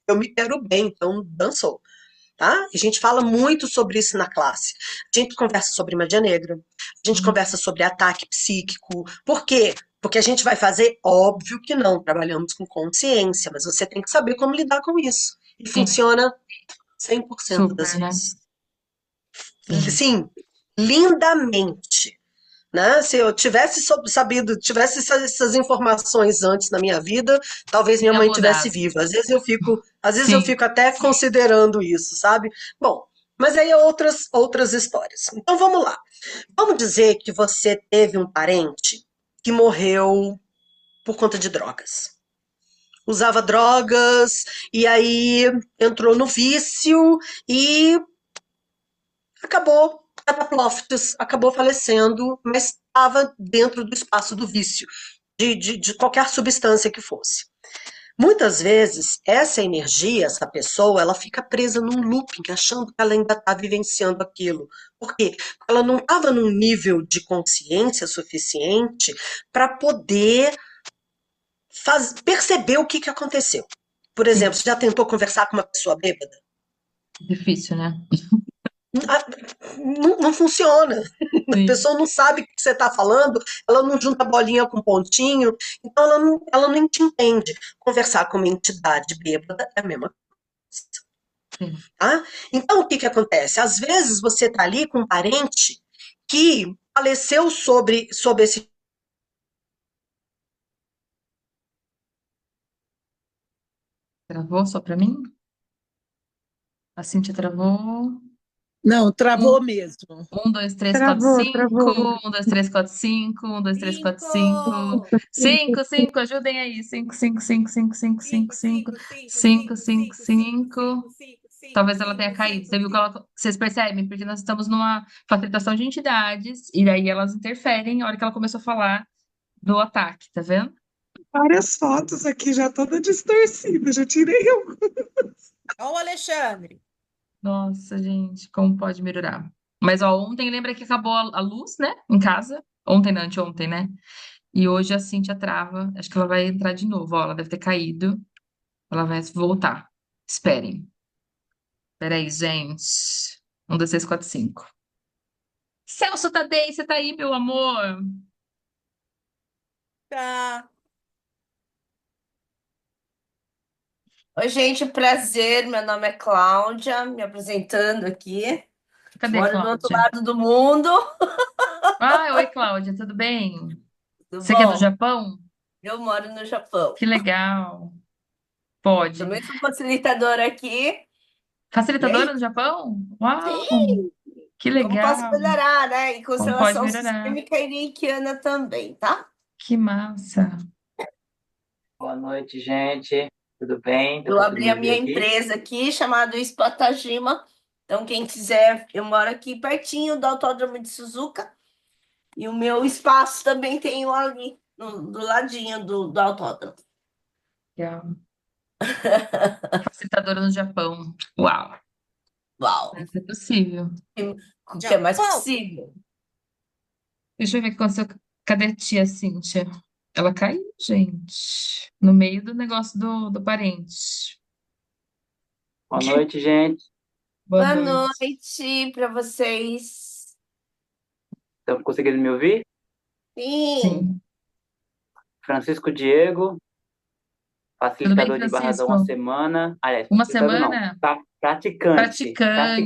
eu me quero bem, então dançou. Tá? A gente fala muito sobre isso na classe. A gente conversa sobre magia negra, a gente Uhum. conversa sobre ataque psíquico. Por quê? Porque a gente vai fazer, óbvio que não, trabalhamos com consciência, mas você tem que saber como lidar com isso. E Sim, funciona 100% das super, né? vezes. Sim. Sim, lindamente. Né? Se eu tivesse sabido, tivesse essas informações antes na minha vida, talvez minha Tinha mãe tivesse mudado. viva. Às vezes eu Sim. fico até considerando isso, sabe? Bom, mas aí é outras histórias. Então vamos lá. Vamos dizer que você teve um parente que morreu por conta de drogas. Usava drogas e aí entrou no vício e acabou cataplégico, acabou falecendo, mas estava dentro do espaço do vício, de qualquer substância que fosse. Muitas vezes, essa energia, essa pessoa, ela fica presa num looping, achando que ela ainda está vivenciando aquilo. Por quê? Porque ela não estava num nível de consciência suficiente para poder perceber o que aconteceu. Por exemplo, Sim. você já tentou conversar com uma pessoa bêbada? Difícil, né? Não funciona. A Sim. pessoa não sabe o que você está falando, ela não junta bolinha com pontinho, então ela nem te entende. Conversar com uma entidade bêbada é a mesma coisa. Sim. Tá? Então, o que, que acontece? Às vezes você está ali com um parente que faleceu sobre esse. Travou só para mim? A Cintia travou. Não, Um, travou mesmo. um, dois, três, quatro, Travou, cinco. travou. Um, dois, três, quatro, cinco. Um, dois, três, quatro, cinco. Cinco, Cinco, cinco, ajudem aí. Cinco, cinco, cinco, cinco, cinco, cinco, cinco, cinco. cinco, cinco, Cinco, cinco, cinco, cinco, cinco, cinco, cinco. cinco, cinco, Talvez ela tenha cinco, caído. cinco, Você viu que cinco. vocês percebem? Porque nós estamos numa facilitação de entidades e daí elas interferem na hora que ela começou a falar do ataque, tá vendo? Várias fotos aqui já toda distorcida, já tirei eu. Ó o Alexandre. Nossa, gente, como pode melhorar? Mas ó, ontem lembra que acabou a luz, né? Em casa. Ontem, não, anteontem, né? E hoje a Cintia trava. Acho que ela vai entrar de novo. Ó, ela deve ter caído. Ela vai voltar. Esperem. Peraí, gente. Um, dois, três, quatro, cinco. Celso Tadei, você tá aí, meu amor? Tá. Oi, gente, prazer. Meu nome é Cláudia, me apresentando aqui. Cadê, Moro do outro Cláudia? lado do mundo. Ah, oi, Cláudia, tudo bem? Tudo Você que é do bom? Japão? Eu moro no Japão. Que legal. Pode. Também sou facilitadora aqui. E é Facilitadora no isso. Japão? Uau, Sim. que Como posso legal. melhorar, né? Em Como pode constelação melhorar? sistêmica e reikiana também, tá? Que massa. Boa noite, gente. Tudo bem? Deu Eu para todo abri a mundo ver minha aqui? empresa aqui, chamada Espatajima. Então, quem quiser, eu moro aqui pertinho do Autódromo de Suzuka e o meu espaço também tem ali, do ladinho do autódromo. Legal. Facilitadora no Japão. Uau, Uau! deve ser possível. O que é mais possível? Deixa eu ver o que aconteceu. Cadê a tia Cíntia? Ela caiu, gente, no meio do negócio do parente. Boa noite, gente. Boa Boa noite. noite para vocês. Estão conseguindo me ouvir? Sim, Sim. Francisco Diego, Tudo bem, facilitador de barras há Francisco? uma semana. Aliás, Uma facilitador não, semana? praticante. Praticante.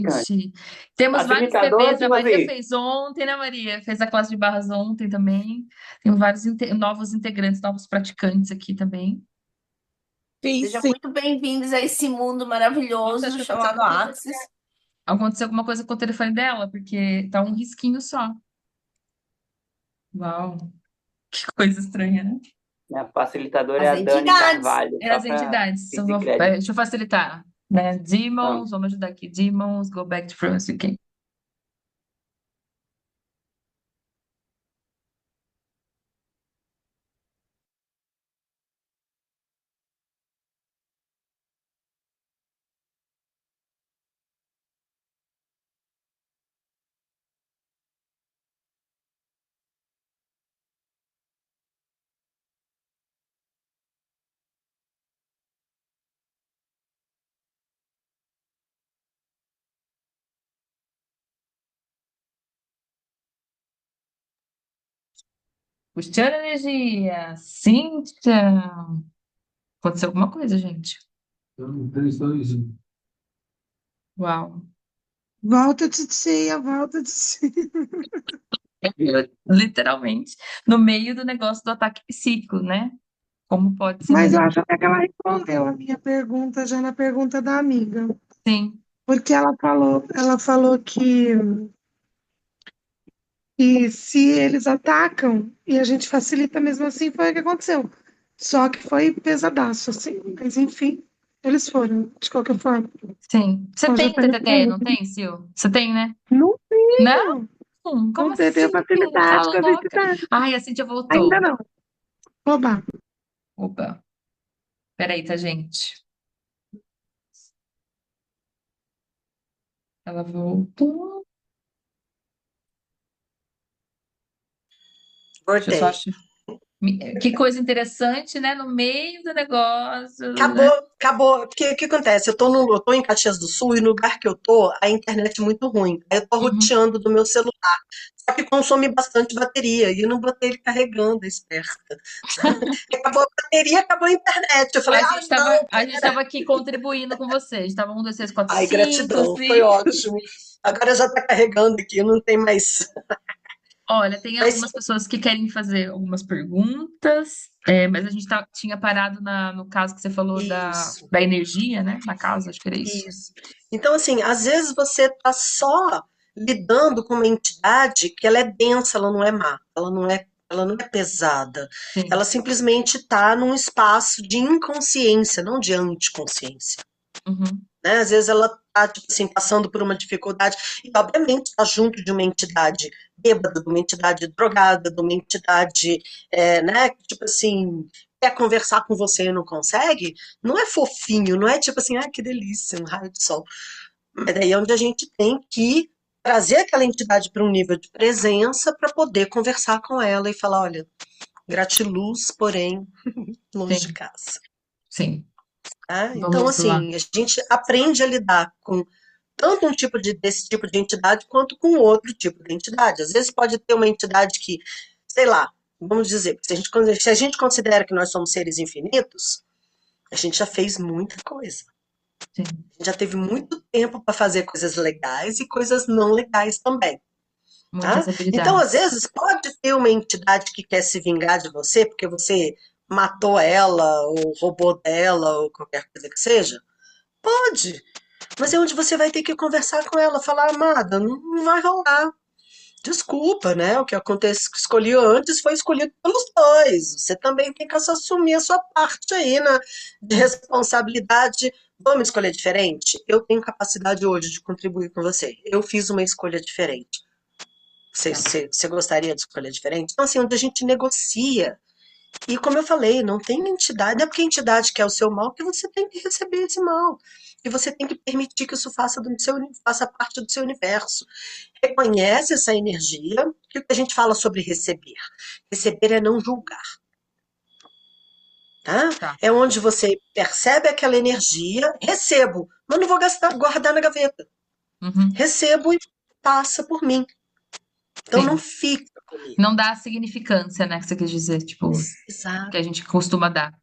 Praticante. Temos vários Facilitador, bebês. A tipo Maria assim, fez ontem, né, Maria? Fez a classe de barras ontem também. Tem vários novos integrantes, novos praticantes aqui também. Fiz sejam sim. muito bem-vindos a esse mundo Nossa, maravilhoso acho que chamado Axis. aconteceu alguma coisa com o telefone dela, porque tá um risquinho só. Uau, que coisa estranha, né? minha facilitadora é As a Dani entidades. Carvalho, É só as para entidades. pedir crédito. Deixa eu facilitar. Né? Vamos. Demons, vamos ajudar aqui. Demons, go back to France, UK. Puxando energia. Cíntia. Aconteceu alguma coisa, gente. Uau. Volta de tia, volta de tia. Literalmente, no meio do negócio do ataque psíquico, né? Como pode ser Mas eu mesmo. acho até que ela respondeu a minha pergunta já na pergunta da amiga. Sim. Porque ela falou que se eles atacam e a gente facilita mesmo assim, foi o que aconteceu. Só que foi pesadaço, assim. Mas enfim, eles foram, de qualquer forma. Sim. Você Ela já tem foi me TTT, não falando. tem, Sil? Você tem, né? Não Não? tenho, Como não tenho assim? Tá facilidade com a louca? identidade. Ai, a Cíntia Ainda voltou. não. Oba. Opa, peraí, tá, gente? Ela voltou. Deixa eu só Voltei. achar. Que coisa interessante, né? No meio do negócio, Acabou, né? acabou. Porque o que acontece? Eu tô em Caxias do Sul e no lugar que eu tô, a internet é muito ruim. Aí eu tô Uhum. roteando do meu celular. Só que consome bastante bateria. E eu não botei ele carregando, esperta. Acabou a bateria, acabou a internet. Eu falei, não. A gente tava aqui contribuindo com você. A gente tava 1, 2, 3, 4, Ai, 5, gratidão, foi assim. ótimo. Agora já tá carregando aqui, não tem mais. Olha, tem Mas algumas pessoas que querem fazer algumas perguntas, mas a gente tinha parado no caso que você falou isso. da energia, né? Na casa, acho que era isso. Isso. Então, assim, às vezes você está só lidando com uma entidade que ela é densa, ela não é má, ela não é pesada. Sim. Ela simplesmente está num espaço de inconsciência, não de anticonsciência. Uhum. Né? Às vezes ela está, tipo assim, passando por uma dificuldade, e obviamente está junto de uma entidade bêbada, de uma entidade drogada, de uma entidade, né, que, tipo assim, quer conversar com você e não consegue, não é fofinho, não é tipo assim, ah, que delícia, um raio de sol. Mas daí é onde a gente tem que trazer aquela entidade para um nível de presença para poder conversar com ela e falar, olha, gratiluz, porém, longe de Sim, casa. sim. Tá? Então, Vamos lá. assim, a gente aprende a lidar com tanto desse tipo de entidade quanto com outro tipo de entidade. Às vezes pode ter uma entidade que, sei lá, vamos dizer, se a gente considera que nós somos seres infinitos, a gente já fez muita coisa. Sim. A gente já teve muito tempo para fazer coisas legais e coisas não legais também. Tá? Muitas Então, às habilidades. vezes, pode ter uma entidade que quer se vingar de você porque você matou ela, ou roubou dela, ou qualquer coisa que seja. Pode. Mas é onde você vai ter que conversar com ela, falar, amada, não vai rolar. Desculpa, né? O que acontece que escolhi antes foi escolhido pelos dois. Você também tem que assumir a sua parte aí de responsabilidade Vamos escolher diferente? Eu tenho capacidade hoje de contribuir com você. Eu fiz uma escolha diferente. Você gostaria de escolher diferente? Então, assim, onde a gente negocia. E como eu falei, não tem entidade, não é porque a entidade quer o seu mal que você tem que receber esse mal. E você tem que permitir que isso faça parte do seu universo. Reconhece essa energia. O que a gente fala sobre receber? Receber é não julgar. Tá? Tá. É onde você percebe aquela energia, recebo, mas não vou guardar na gaveta. Uhum. Recebo e passa por mim. Então Sim. não fica comigo. Não dá significância, né, que você quis dizer, tipo, Exato. que a gente costuma dar.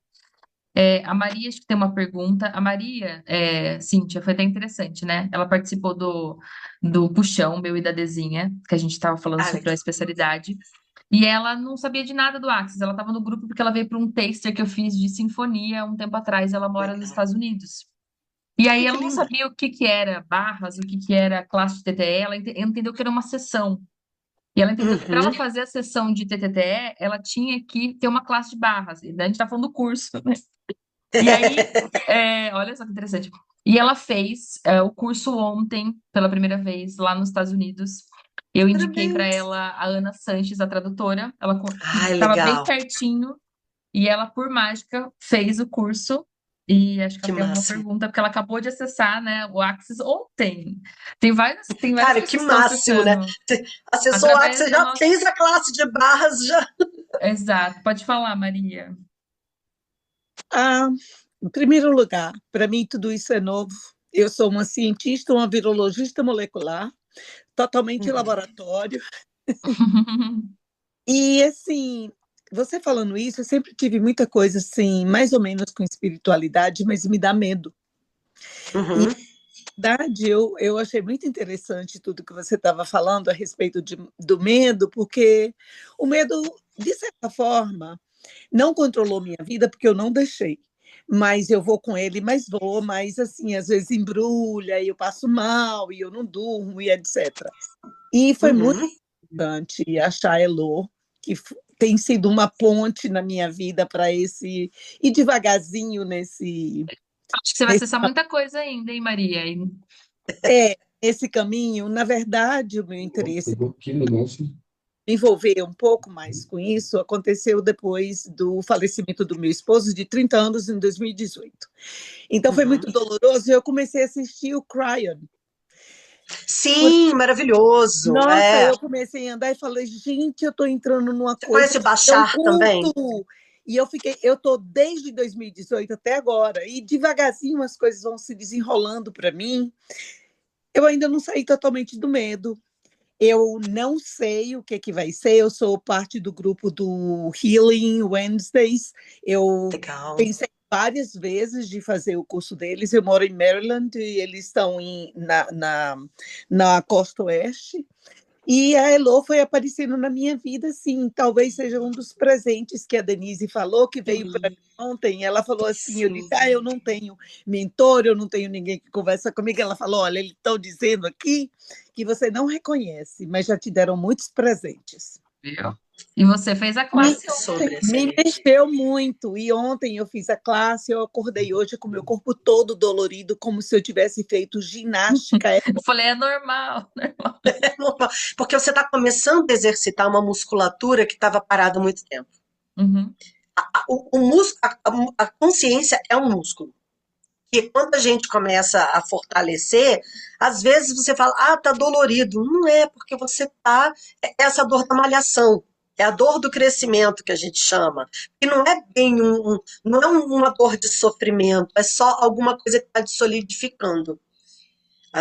A Maria, acho que tem uma pergunta. A Maria, Cíntia, foi até interessante, né? Ela participou do Puxão, meu e da Dezinha, que a gente estava falando sobre Legal. a especialidade. E ela não sabia de nada do Axis. Ela estava no grupo porque ela veio para um taster que eu fiz de sinfonia um tempo atrás. Ela mora nos Legal. Estados Unidos. E aí Ai, que ela não lindo. sabia o que que era barras, o que que era classe de TTE. Ela entendeu que era uma sessão. E ela entendeu que para ela Uhum. fazer a sessão de TTE, ela tinha que ter uma classe de barras. E daí a gente está falando do curso, né? E aí, olha só que interessante. E ela fez o curso ontem, pela primeira vez, lá nos Estados Unidos. Eu indiquei para Parabéns. ela a Ana Sanches, a tradutora. Ela Ai, estava bem legal. pertinho e ela, por mágica, fez o curso. E acho que Que ela tem alguma máximo. pergunta, porque ela acabou de acessar, né, o Axis ontem. Tem várias Cara, que pessoas que estão máximo, né? acessando Você acessou o Axis, através você do já nosso. fez a classe de barras, já. Exato. Pode falar, Maria. Em primeiro lugar, para mim tudo isso é novo. Eu sou uma cientista, uma virologista molecular, totalmente em laboratório. E, assim, você falando isso, eu sempre tive muita coisa, assim, mais ou menos com espiritualidade, mas me dá medo. Uhum. Na verdade, eu achei muito interessante tudo que você estava falando a respeito do medo, porque o medo, de certa forma, não controlou minha vida, porque eu não deixei. Mas eu vou com ele, mas assim, às vezes embrulha, e eu passo mal, e eu não durmo, e etc. E foi muito Uhum. importante achar a Elô, que tem sido uma ponte na minha vida para esse ir devagarzinho nesse Acho que você vai acessar muita coisa ainda, hein, Maria? esse caminho. Na verdade, o meu interesse em envolver um pouco mais com isso aconteceu depois do falecimento do meu esposo, de 30 anos, em 2018. Então foi muito doloroso e eu comecei a assistir o Cryon. Sim, maravilhoso. Nossa, eu comecei a andar e falei, gente, eu estou entrando numa Você coisa conhece o que é um Bashar também? culto. E eu estou desde 2018 até agora, e devagarzinho as coisas vão se desenrolando para mim. Eu ainda não saí totalmente do medo. Eu não sei o que vai ser. Eu sou parte do grupo do Healing Wednesdays. Eu Legal. pensei várias vezes de fazer o curso deles. Eu moro em Maryland e eles estão na costa oeste. E a Elô foi aparecendo na minha vida, sim. Talvez seja um dos presentes que a Denise falou, que veio para mim ontem. Ela falou assim, eu disse, eu não tenho mentor, eu não tenho ninguém que conversa comigo. Ela falou, olha, eles estão dizendo aqui que você não reconhece, mas já te deram muitos presentes. E você fez a classe Sobre essa Me energia. mexeu muito. E ontem eu fiz a classe, eu acordei hoje com o meu corpo todo dolorido, como se eu tivesse feito ginástica. Eu falei, é normal. Porque você está começando a exercitar uma musculatura que estava parada há muito tempo. Uhum. A consciência é um músculo. E quando a gente começa a fortalecer, às vezes você fala, tá dolorido. Não é, porque você tá. É essa dor da malhação. É a dor do crescimento que a gente chama. E não é bem não é uma dor de sofrimento, é só alguma coisa que está desolidificando.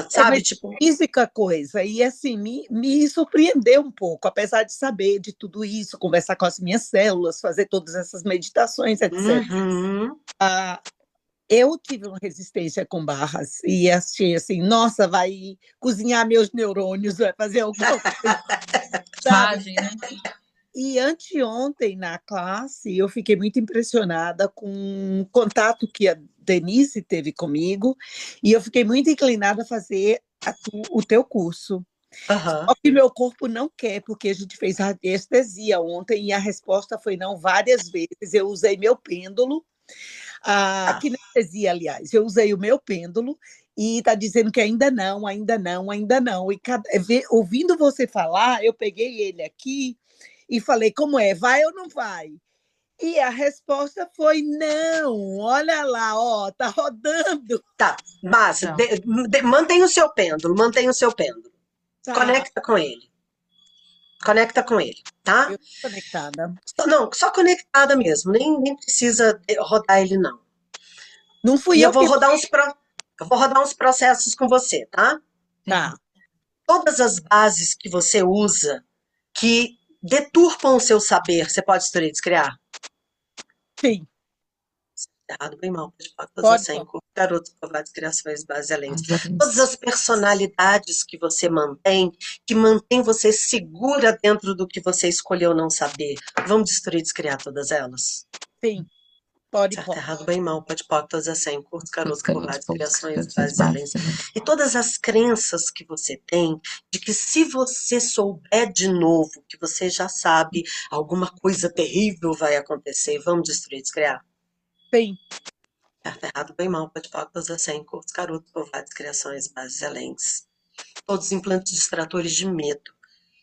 Sabe? Tipo. Física coisa. E assim, me surpreendeu um pouco, apesar de saber de tudo isso, conversar com as minhas células, fazer todas essas meditações, etc. Uhum. Eu tive uma resistência com barras e achei assim, nossa, vai cozinhar meus neurônios, vai fazer alguma coisa. Imagem, né? E anteontem, na classe, eu fiquei muito impressionada com o contato que a Denise teve comigo, e eu fiquei muito inclinada a fazer o teu curso. Uhum. Só que meu corpo não quer, porque a gente fez radiestesia ontem, e a resposta foi não várias vezes. Eu usei meu pêndulo. Tá. kinestesia, aliás. Eu usei o meu pêndulo e está dizendo que ainda não, ainda não, ainda não. E ouvindo você falar, eu peguei ele aqui e falei, como é? Vai ou não vai? E a resposta foi não. Olha lá, ó, tá rodando. Tá, Márcia, Então. mantém o seu pêndulo, mantém o seu pêndulo. Tá, Conecta com ele. Conecta com ele, tá? eu tô conectada. Não, só conectada mesmo, nem precisa rodar ele, não. Não fui E eu eu vou que... rodar uns processos com você, tá? Tá, Todas as bases que você usa que deturpam o seu saber, você pode destruir e descriar? sim. Errado, bem mal, pode todas Pode, as 100, garotos, covardes, criações, bases além. Exatamente. Todas as personalidades que você mantém, que mantém você segura dentro do que você escolheu não saber, vamos destruir e descriar todas elas? sim. Pode, Certo, pode. errado, bem mal, pode todas as 100, curtos, Os carotos, carotos, covardes, poucos, criações, criações, bases além. bases, né? E todas as crenças que você tem de que se você souber de novo, que você já sabe, alguma coisa terrível vai acontecer, vamos destruir e descriar? Sim. Certo, errado, bem mal, pode todas as 100, curtos, carotos, covardes, criações, bases além. Todos os implantes distratores de medo.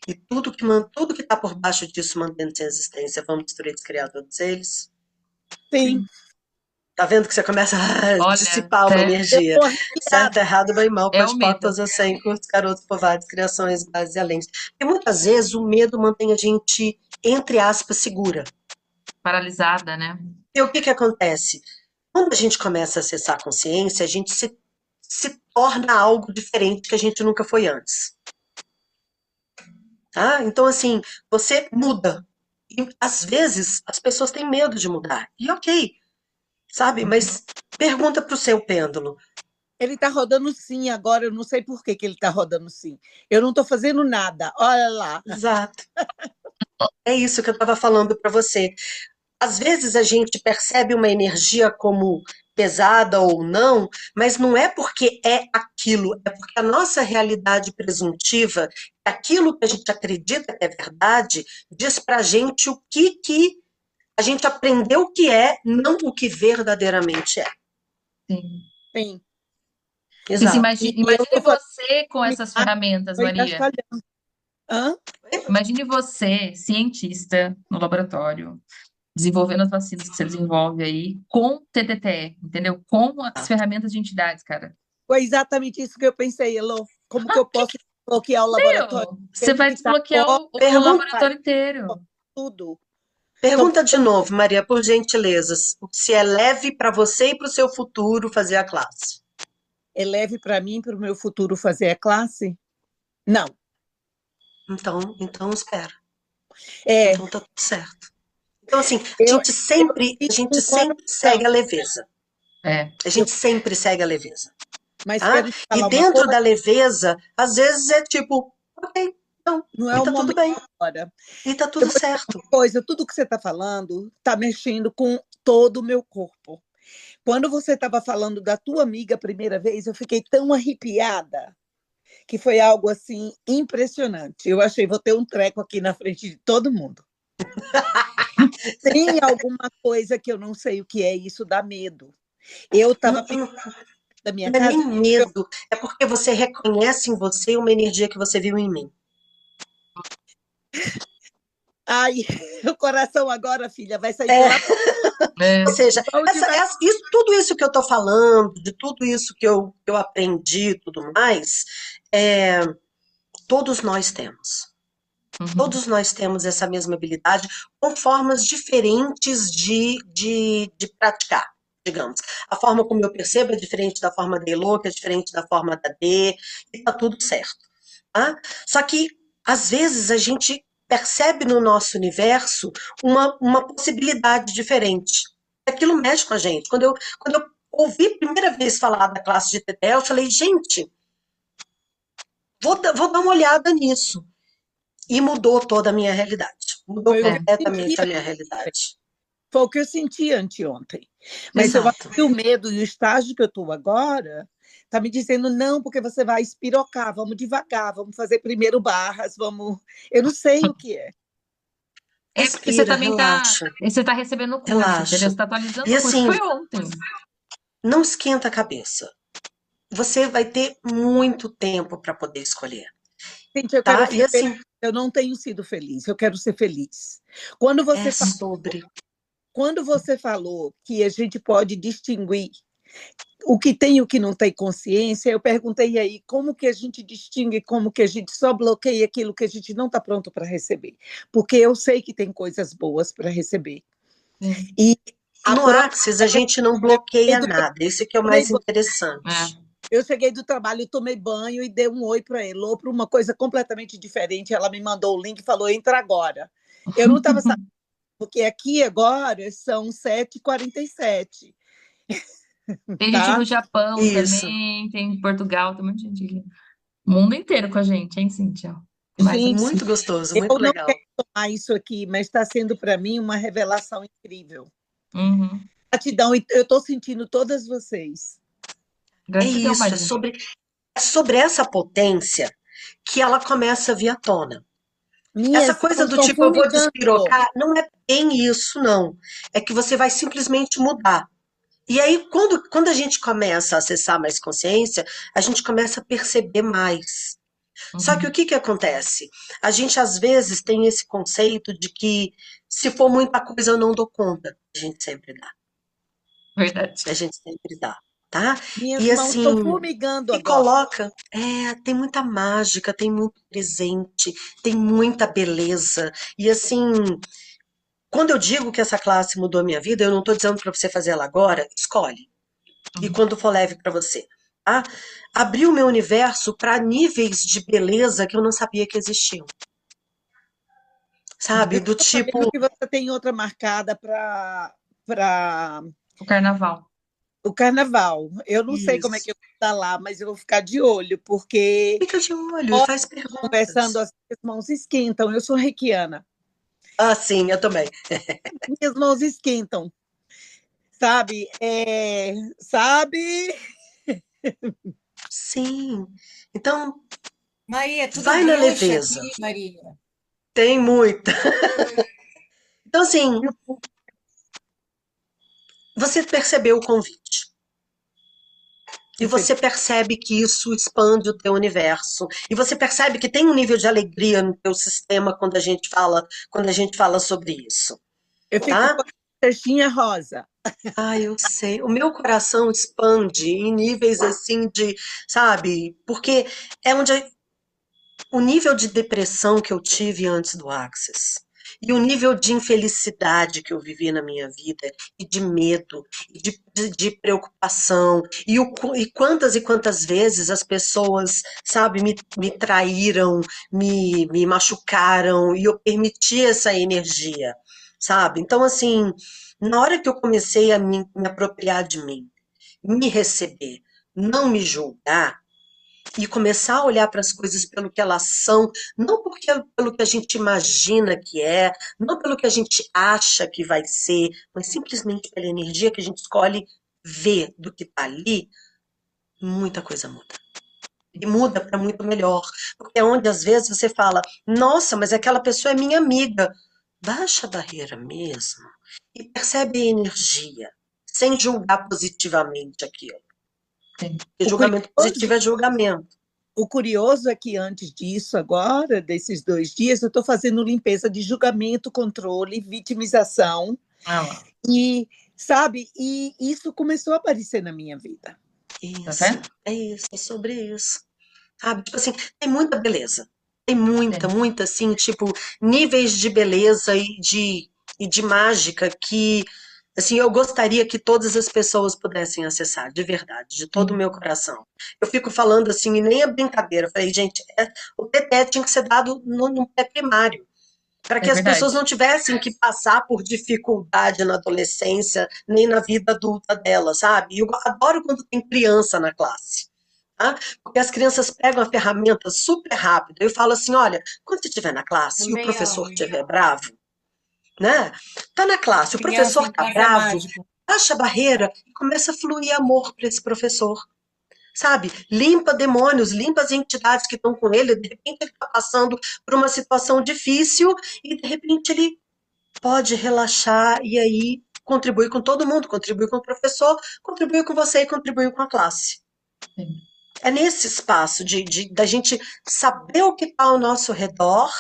E tudo que está por baixo disso mantendo-se em existência, vamos destruir e descriar todos eles? Sim. Tá vendo que você começa a Olha, dissipar uma até Eu energia? tô Certo, arrepiada. errado, bem mal, é pode o pôr medo, todas as 100, curtos, carotos, covardes, criações, bases e além. Porque muitas vezes o medo mantém a gente, entre aspas, segura. paralisada, né? E o que acontece? Quando a gente começa a acessar a consciência, a gente se torna algo diferente que a gente nunca foi antes. Tá? Então, assim, você muda. E às vezes as pessoas têm medo de mudar. E ok, sabe? Mas pergunta pro seu pêndulo. Ele está rodando sim agora, eu não sei por que ele está rodando sim. Eu não estou fazendo nada, olha lá. Exato. É isso que eu estava falando para você. Às vezes a gente percebe uma energia como pesada ou não, mas não é porque é aquilo, é porque a nossa realidade presuntiva, aquilo que a gente acredita que é verdade, diz pra gente o que a gente aprendeu que é, não o que verdadeiramente é. Sim. Sim. Mas Exato. imagine você com essas ferramentas, Foi Maria. cascalhando. Hã? Imagine você, cientista, no laboratório, desenvolvendo as vacinas que você desenvolve aí, com TTT, entendeu? Com as ferramentas de entidades, cara. Foi exatamente isso que eu pensei, Elô. Como que eu posso bloquear o laboratório? Meu, você vai Que tá desbloquear o Pergunta- laboratório inteiro. tudo. Pergunta de novo, Maria, por gentileza, se é leve para você e para o seu futuro fazer a classe. É leve para mim, para o meu futuro fazer a classe? Não. Então espera. É, Então tá tudo certo. Então, assim, eu a gente sempre segue a leveza. É. A gente sempre segue a leveza. Mas Tá? quero te E falar uma dentro coisa, da leveza, às vezes é tipo, ok, não, não é e o tá tudo momento bem, agora. e tá Eu tudo vou te falar certo. uma coisa, tudo que você está falando está mexendo com todo o meu corpo. Quando você estava falando da tua amiga a primeira vez, eu fiquei tão arrepiada que foi algo assim impressionante. Eu achei, vou ter um treco aqui na frente de todo mundo. Tem alguma coisa que eu não sei o que é, isso dá medo. Eu estava Não, da minha não é casa. nem medo, é porque você reconhece em você uma energia que você viu em mim. Ai, o coração agora, filha, vai sair É. pela É. Ou seja, Vamos devagar. tudo isso que eu estou falando, de tudo isso que eu aprendi e tudo mais, todos nós temos. Uhum. Todos nós temos essa mesma habilidade, com formas diferentes de praticar, digamos. A forma como eu percebo é diferente da forma da Elô, que é diferente da forma da D, e tá tudo certo. Tá? Só que, às vezes, a gente percebe no nosso universo uma possibilidade diferente. Aquilo mexe com a gente. Quando eu ouvi a primeira vez falar da classe de TTL, eu falei, gente, vou dar uma olhada nisso. E mudou toda a minha realidade. Mudou completamente a minha realidade. Foi o que eu senti anteontem. Mas eu acho que o medo e o estágio que eu estou agora está me dizendo não, porque você vai espirocar, vamos devagar, vamos fazer primeiro barras, vamos. Eu não sei o que é. É porque você Respira, também relaxa, você tá recebendo o curso, entendeu? relaxa. Você tá atualizando E o curso. assim, Foi ontem. não esquenta a cabeça. Você vai ter muito tempo para poder escolher, Gente, eu quero tá? E ser feliz. assim, Eu não tenho sido feliz, eu quero ser feliz. Quando é você, sobre. quando você falou que a gente pode distinguir o que tem e o que não tem consciência, eu perguntei aí como que a gente distingue, como que a gente só bloqueia aquilo que a gente não está pronto para receber. Porque eu sei que tem coisas boas para receber. Sim. E a No prova Axis a gente não é bloqueia do nada, esse que é o tomei mais banho. interessante. Eu cheguei do trabalho, tomei banho e dei um oi para a Elô para uma coisa completamente diferente. Ela me mandou o link e falou: entra agora. Eu não estava sabendo, porque aqui agora são 7h47, Tem gente no tá? Japão Isso. também, tem em Portugal, tem muita gente aqui. O mundo inteiro com a gente, hein, Cíntia? Mais é Gente, Muito possível. gostoso, eu muito não legal. quero tomar isso aqui, mas está sendo para mim uma revelação incrível. Uhum. Gratidão, e eu estou sentindo todas vocês. É Gratidão, isso, Maria. é sobre essa potência que ela começa a vir à tona. Essa Minhas coisa mãos do estão tipo, eu vou formigando. despirocar, não é bem isso, não. É que você vai simplesmente mudar. E aí, quando a gente começa a acessar mais consciência, a gente começa a perceber mais. Só que o Uhum. que que acontece? A gente, às vezes, tem esse conceito de que se for muita coisa eu não dou conta. A gente sempre dá. Verdade. A gente sempre dá, tá? Minhas E mãos estão assim, formigando e agora. coloca, tem muita mágica, tem muito presente, tem muita beleza. E assim, quando eu digo que essa classe mudou a minha vida, eu não estou dizendo para você fazer ela agora, escolhe. E Uhum. quando for leve para você, tá? Abriu o meu universo para níveis de beleza que eu não sabia que existiam. Eu Sabe? Do estou sabendo tipo, que você tem outra marcada para O carnaval. o carnaval. Eu não sei como é isso. que eu vou estar lá, mas eu vou ficar de olho, porque Fica de olho e nós faz conversando, perguntas. as minhas mãos esquentam. Eu sou reikiana. Ah, sim, eu também. Minhas mãos esquentam, sabe? Sabe? Sim. Então, Maria, tudo vai na bruxa leveza. aqui, Maria. Tem muita. Então, assim, você percebeu o convite. E você percebe que isso expande o teu universo. E você percebe que tem um nível de alegria no teu sistema quando a gente fala sobre isso, Eu fico tá? com a cestinha rosa. Ah, eu sei. O meu coração expande em níveis assim de, sabe? Porque é onde o nível de depressão que eu tive antes do Access e o nível de infelicidade que eu vivi na minha vida e de medo de preocupação e quantas vezes as pessoas, sabe, me traíram, me machucaram e eu permiti essa energia, sabe? Então, assim, na hora que eu comecei a me apropriar de mim, me receber, não me julgar, e começar a olhar para as coisas pelo que elas são, não pelo que a gente imagina que é, não pelo que a gente acha que vai ser, mas simplesmente pela energia que a gente escolhe ver do que está ali, muita coisa muda. E muda para muito melhor. Porque é onde às vezes você fala, nossa, mas aquela pessoa é minha amiga. Baixa a barreira mesmo e percebe a energia, sem julgar positivamente aquilo. Sim. Porque julgamento positivo é julgamento. O curioso é que antes disso, agora, desses 2 dias, eu estou fazendo limpeza de julgamento, controle, vitimização. lá. E, sabe, e isso começou a aparecer na minha vida. Tá Isso, vendo? é isso, é sobre isso. Sabe? Tipo assim, tem muita beleza. Tem muita, Sim. muita, assim, tipo, níveis de beleza e de mágica que, assim, eu gostaria que todas as pessoas pudessem acessar, de verdade, de todo o Sim. meu coração. Eu fico falando assim, e nem é brincadeira. Eu falei, gente, o TET tinha que ser dado no pré-primário, para que É as pessoas verdade. não tivessem que passar por dificuldade na adolescência, nem na vida adulta dela, sabe? E eu adoro quando tem criança na classe. Tá? Porque as crianças pegam a ferramenta super rápido. Eu falo assim: olha, quando você estiver na classe e o Também professor amo. estiver bravo, né? Tá na classe, o Criança professor em tá casa é bravo, mágico. baixa a barreira e começa a fluir amor para esse professor. Sabe? Limpa demônios, limpa as entidades que estão com ele. De repente ele está passando por uma situação difícil e de repente ele pode relaxar e aí contribui com todo mundo, contribui com o professor, contribui com você e contribui com a classe. Sim. É nesse espaço da gente saber o que está ao nosso redor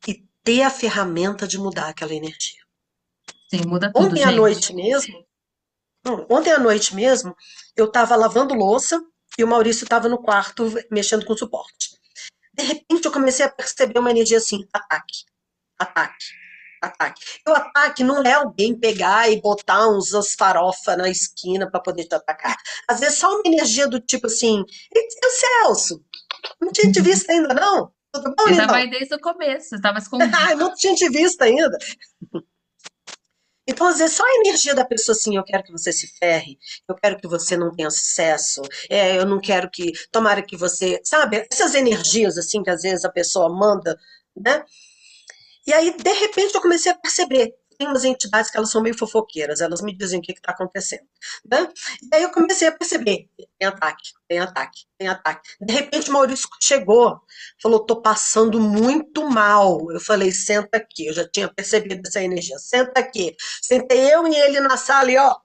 e ter a ferramenta de mudar aquela energia. Sim, muda tudo, Ontem à gente. noite mesmo, ontem à noite mesmo, eu estava lavando louça e o Maurício estava no quarto mexendo com suporte. De repente eu comecei a perceber uma energia assim, ataque, ataque, ataque. E o ataque não é alguém pegar e botar umas farofa na esquina para poder te atacar. Às vezes só uma energia do tipo assim, e Celso, não tinha te visto ainda não? Tudo bom, Você estava lindão? aí desde o começo, você estava escondido. Ah, não tinha te visto ainda. Então, às vezes, só a energia da pessoa assim, eu quero que você se ferre, eu quero que você não tenha sucesso, eu não quero que, tomara que você, sabe, essas energias assim que às vezes a pessoa manda, né? E aí, de repente, eu comecei a perceber. Tem umas entidades que elas são meio fofoqueiras, elas me dizem o que está acontecendo, né? E aí eu comecei a perceber, tem ataque, tem ataque, tem ataque. De repente o Maurício chegou, falou, tô passando muito mal. Eu falei, senta aqui, eu já tinha percebido essa energia, senta aqui. Sentei eu e ele na sala e ó,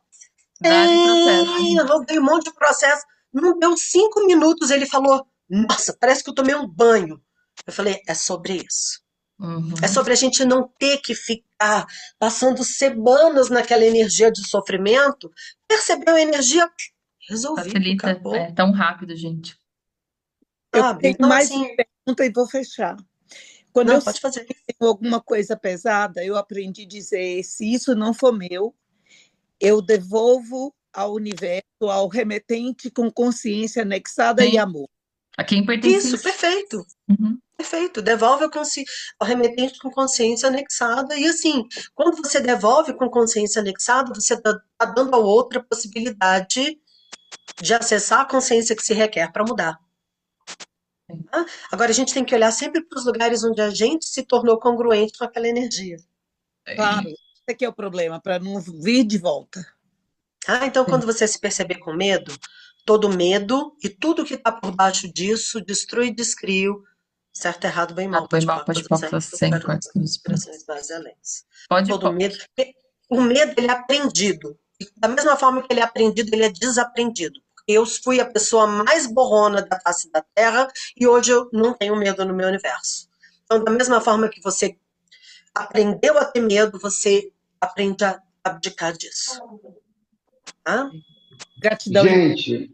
Vários processos. rodei um monte de processo. Não deu 5 minutos, ele falou, nossa, parece que eu tomei um banho. Eu falei, é sobre isso. É Uhum. sobre a gente não ter que ficar passando semanas naquela energia de sofrimento. Percebeu a energia? Resolvido, Facilita, acabou. tão rápido, gente. Eu Sabe? tenho Então, mais assim, uma pergunta e vou fechar. Quando não, eu pode sinto fazer. que tenho alguma coisa pesada, eu aprendi a dizer: se isso não for meu, eu devolvo ao universo, ao remetente com consciência anexada e Sim. amor. A quem pertence Isso, isso? perfeito. Uhum. Perfeito. Devolve ao remetente com consciência anexada. E assim, quando você devolve com consciência anexada, você está dando ao outro a possibilidade de acessar a consciência que se requer para mudar. Tá? Agora, a gente tem que olhar sempre para os lugares onde a gente se tornou congruente com aquela energia. Claro, esse aqui é o problema, para não vir de volta. Então, Sim. quando você se perceber com medo, todo medo e tudo que está por baixo disso, destrui e descrio. Certo, errado, bem mal, Bem pode mal, pode passar sem cortes cruz. operações bases. Pode, Todo medo. O medo, ele é aprendido. E da mesma forma que ele é aprendido, ele é desaprendido. Eu fui a pessoa mais borrona da face da Terra e hoje eu não tenho medo no meu universo. Então, da mesma forma que você aprendeu a ter medo, você aprende a abdicar disso. Tá? Gratidão. Gente,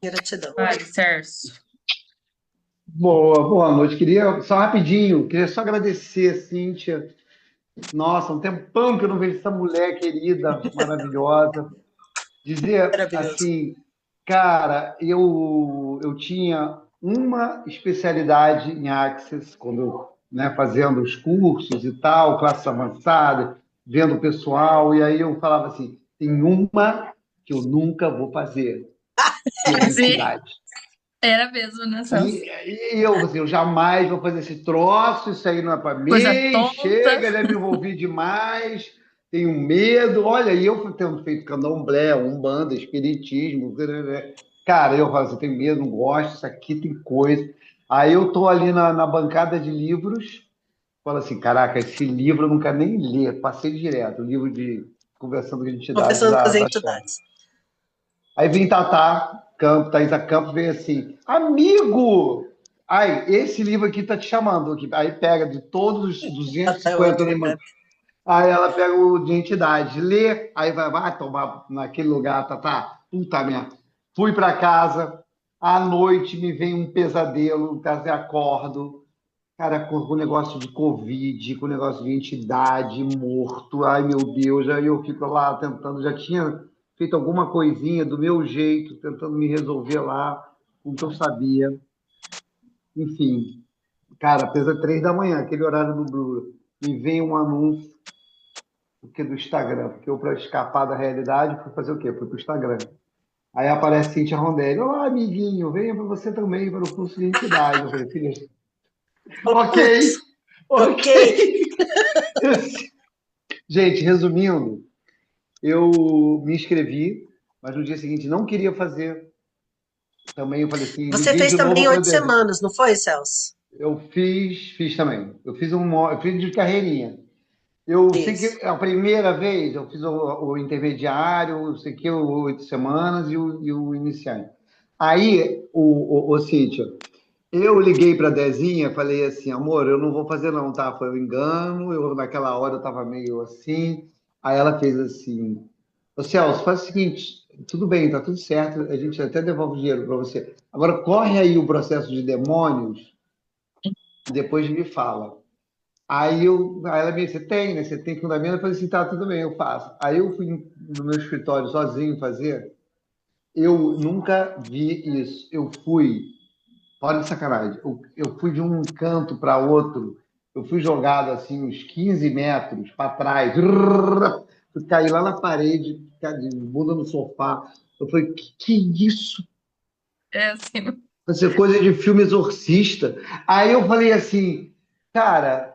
Gratidão. Vai, Sérgio. boa noite. Queria só rapidinho, queria só agradecer, Cíntia. Nossa, um tempão que eu não vejo essa mulher querida, maravilhosa. Dizer Maravilhoso. assim, cara, eu tinha uma especialidade em Access, quando eu, fazendo os cursos e tal, classe avançada, vendo o pessoal, e aí eu falava assim, tem uma que eu nunca vou fazer, que é identidade. Era mesmo, né, Celso? E eu, assim, eu jamais vou fazer esse troço, isso aí não é para mim, Coisa tonta. chega, né, me envolvi demais, tenho medo. Olha, e eu tendo feito candomblé, umbanda, espiritismo, cara, eu falo assim, tenho medo, não gosto, isso aqui tem coisa. Aí eu tô ali na bancada de livros, falo assim, caraca, esse livro eu nunca nem ler, passei direto, o livro de Conversando com Entidades Conversando com as da entidades. Aí vem Thaisa Campos veio assim, amigo! Ai, esse livro aqui tá te chamando aqui. Aí pega de todos os 250 livros. Aí ela pega o de entidade, lê, aí vai tomar naquele lugar, puta merda. Fui para casa, à noite me vem um pesadelo, quase acordo, cara, com o negócio de Covid, com o negócio de entidade, morto, ai meu Deus, aí eu fico lá tentando, já tinha feito alguma coisinha do meu jeito, tentando me resolver lá, com o que eu sabia. Enfim, cara, pesa 3 da manhã, aquele horário do Blue, me vem um anúncio do Instagram, porque eu, para escapar da realidade, fui fazer o quê? Fui para o Instagram. Aí aparece Cíntia Rondelli, olá, amiguinho, venha para você também para o curso de entidade. Eu falei, filha, ok. Gente, resumindo, eu me inscrevi, mas no dia seguinte não queria fazer. Também eu falei assim, Você liguei fez de novo também para 8 semanas, não foi, Celso? Eu fiz também. Eu fiz de carreirinha. Eu sei Isso. que a primeira vez eu fiz o intermediário, eu sei que o 8 semanas e o iniciante. Aí, o Cíntia, eu liguei para a Dezinha, falei assim, amor, eu não vou fazer não, tá? Foi um engano, naquela hora eu estava meio assim. Aí ela fez assim, ô Celso, faz o seguinte, tudo bem, tá tudo certo, a gente até devolve o dinheiro para você. Agora corre aí o processo de demônios e depois me fala. Aí ela me disse, você tem, né? Você tem fundamento? Eu falei assim, tá, tudo bem, eu faço. Aí eu fui no meu escritório sozinho fazer, eu nunca vi isso. Eu fui, fora de sacanagem, eu fui de um canto para outro, eu fui jogado assim uns 15 metros para trás, caí lá na parede, de bunda no sofá. Eu falei, que isso? É assim. Vai ser coisa de filme exorcista. Aí eu falei assim, cara,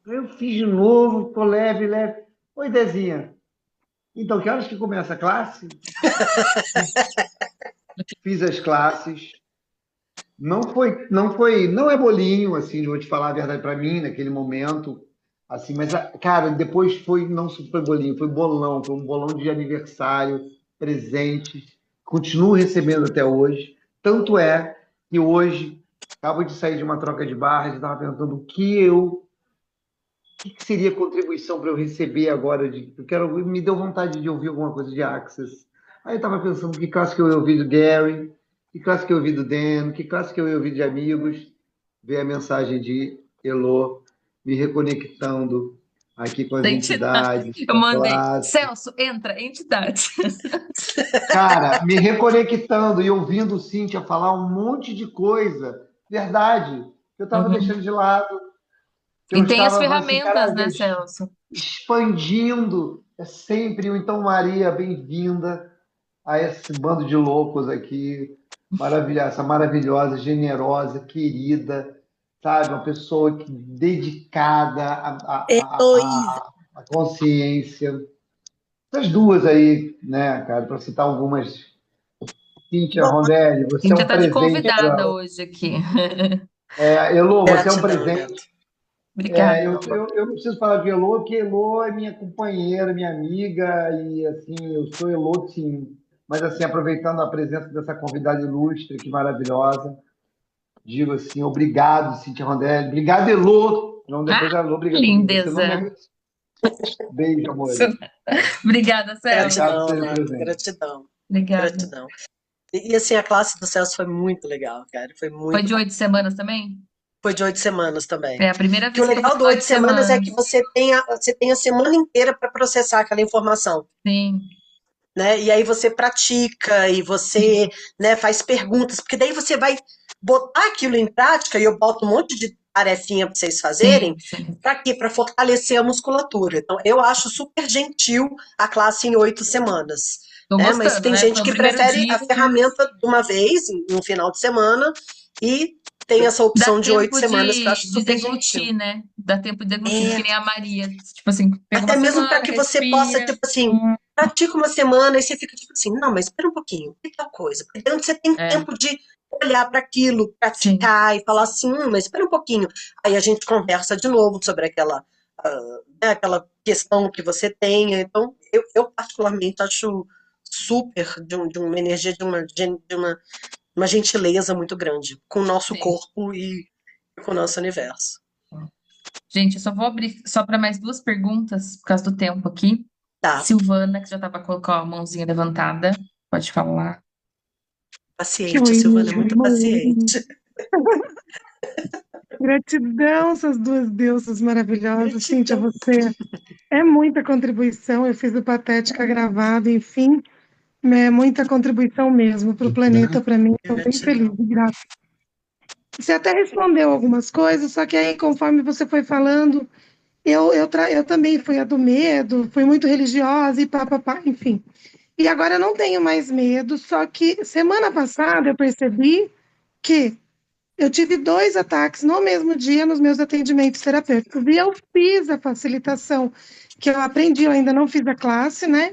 eu fiz de novo, tô leve, leve. Oi, Dezinha. Então, que horas que começa a classe? Fiz as classes. Não é bolinho, assim, vou te falar a verdade para mim, naquele momento, assim, mas, cara, depois não foi bolinho, foi bolão, foi um bolão de aniversário, presentes, continuo recebendo até hoje, tanto é que hoje, acabo de sair de uma troca de barras, estava perguntando o que seria contribuição para eu receber agora, me deu vontade de ouvir alguma coisa de Access. Aí eu estava pensando que classe que eu ia ouvir do Gary, que classe que eu ia ouvir do Dan, que classe que eu ia ouvir de amigos. Ver a mensagem de Elô me reconectando aqui com as Entidade. entidades, Eu com a mandei, classe. Celso, entra, entidade. Cara, me reconectando e ouvindo Cíntia falar um monte de coisa, verdade, que eu estava Uhum. deixando de lado, que eu E tem as estava falando assim, ferramentas, cara, né, Celso? expandindo. É sempre o Então Maria, bem-vinda a esse bando de loucos aqui, essa maravilhosa, generosa, querida, sabe? Uma pessoa dedicada Heloísa. à consciência. Essas duas aí, né, cara, para citar algumas. Cíntia Bom, Rondelli, A você é gente um tá de presente convidada para. hoje aqui. Elô, você é um gratidão, presente. Neto. Obrigada, Eu não preciso falar de Elô, porque Elô é minha companheira, minha amiga, e assim, eu sou Elô, sim. Mas assim, aproveitando a presença dessa convidada ilustre, que maravilhosa, digo assim, obrigado, Cíntia Rondelli. Obrigado, Elô. Não, Ah, depois a Elô briga comigo. Você não lindeza. merece. Beijo, amor. Obrigada, Celso. Obrigado por Gratidão, ser Neto. presente. Gratidão. Obrigada. Gratidão. E assim, a classe do Celso foi muito legal, cara. Foi Foi muito de bom. 8 semanas também? Foi de 8 semanas também. É a primeira Que o vez que eu vou legal de do 8 semanas é 8 semanas. que você tem a semana inteira para processar aquela informação, Sim. né? E aí você pratica e você, né, faz perguntas, porque daí você vai botar aquilo em prática e eu boto um monte de tarefinha para vocês fazerem. Sim, sim. Para quê? Para fortalecer a musculatura. Então, eu acho super gentil a classe em 8 semanas. Tô Né? Mas gostando, tem né? gente Foi o que primeiro prefere a dia. ferramenta de uma vez, em um final de semana, e tem essa Dá opção de oito tempo semanas que eu acho de super gentil. deglutir, né? Dá tempo de deglutir, que É, nem a Maria. Tipo assim, pega uma até mesmo para semana, que você possa, respira. tipo assim, pratica uma semana e você fica tipo assim, não, mas espera um pouquinho, que tal coisa? Porque daí você tem É, tempo de olhar para aquilo, sim, praticar e falar assim, mas espera um pouquinho. Aí a gente conversa de novo sobre né, aquela questão que você tenha. Então, eu particularmente acho super de uma energia, uma gentileza muito grande com o nosso sim. corpo e com o nosso universo. Gente, eu só vou abrir só para mais duas perguntas, por causa do tempo aqui. Tá, Silvana, que já estava com a mãozinha levantada, pode falar. Que paciente, a oi, Silvana é meu muito amor. paciente. Gratidão, essas duas deusas maravilhosas. Cíntia, Gratidão. você é muita contribuição. Eu fiz o Patética gravado, enfim, é muita contribuição mesmo para o planeta, para mim. Estou bem feliz Gratidão. e grata. Você até respondeu algumas coisas, só que aí, conforme você foi falando, eu também fui a do medo, fui muito religiosa e pá, enfim. E agora eu não tenho mais medo, só que semana passada eu percebi que eu tive 2 ataques no mesmo dia nos meus atendimentos terapêuticos. E eu fiz a facilitação que eu aprendi, eu ainda não fiz a classe, né?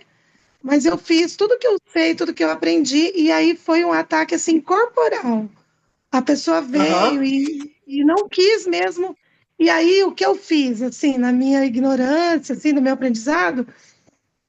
Mas eu fiz tudo que eu sei, tudo que eu aprendi, e aí foi um ataque assim corporal. A pessoa Aham. veio e não quis mesmo. E aí, o que eu fiz, assim, na minha ignorância, assim, no meu aprendizado,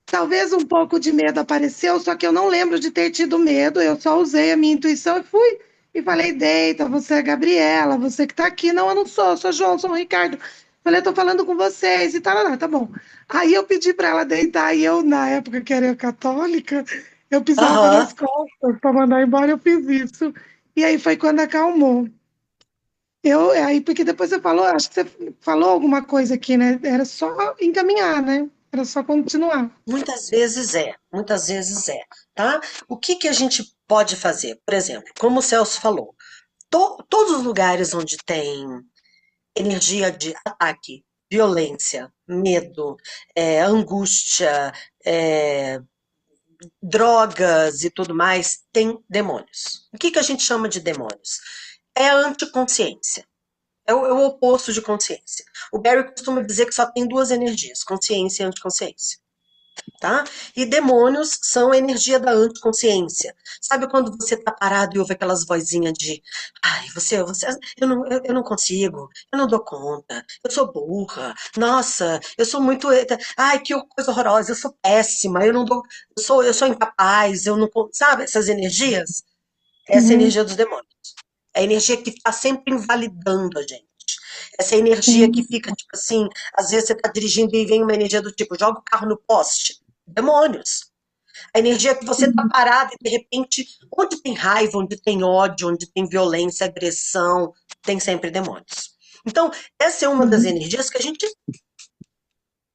talvez um pouco de medo apareceu, só que eu não lembro de ter tido medo, eu só usei a minha intuição e fui e falei, deita, você é a Gabriela, você que tá aqui. Não, eu não sou, sou João, sou o Ricardo. Falei, eu tô falando com vocês e tal, tá bom. Aí eu pedi para ela deitar e eu, na época que era católica, eu pisava Aham. nas costas para mandar embora, eu fiz isso. E aí foi quando acalmou. Aí, porque depois você falou, acho que você falou alguma coisa aqui, né? Era só encaminhar, né? Era só continuar. Muitas vezes é, tá? O que que a gente pode fazer? Por exemplo, como o Celso falou, todos os lugares onde tem energia de ataque, violência, medo, angústia, é, drogas e tudo mais, tem demônios. O que que a gente chama de demônios? É a anticonsciência. É o oposto de consciência. O Barry costuma dizer que só tem duas energias, consciência e anticonsciência. Tá? E demônios são a energia da anticonsciência. Sabe quando você tá parado e ouve aquelas vozinhas de ai, eu não consigo, eu não dou conta, eu sou burra, nossa, eu sou muito, ai, que coisa horrorosa, eu sou péssima, eu sou incapaz, eu não, sabe, essas energias? Essa é a Uhum, energia dos demônios. É a energia que está sempre invalidando a gente. Essa energia que sim. fica, tipo assim, às vezes você está dirigindo e vem uma energia do tipo, joga o carro no poste. Demônios. A energia que você está parado e de repente, onde tem raiva, onde tem ódio, onde tem violência, agressão, tem sempre demônios. Então, essa é uma das Uhum. energias que a gente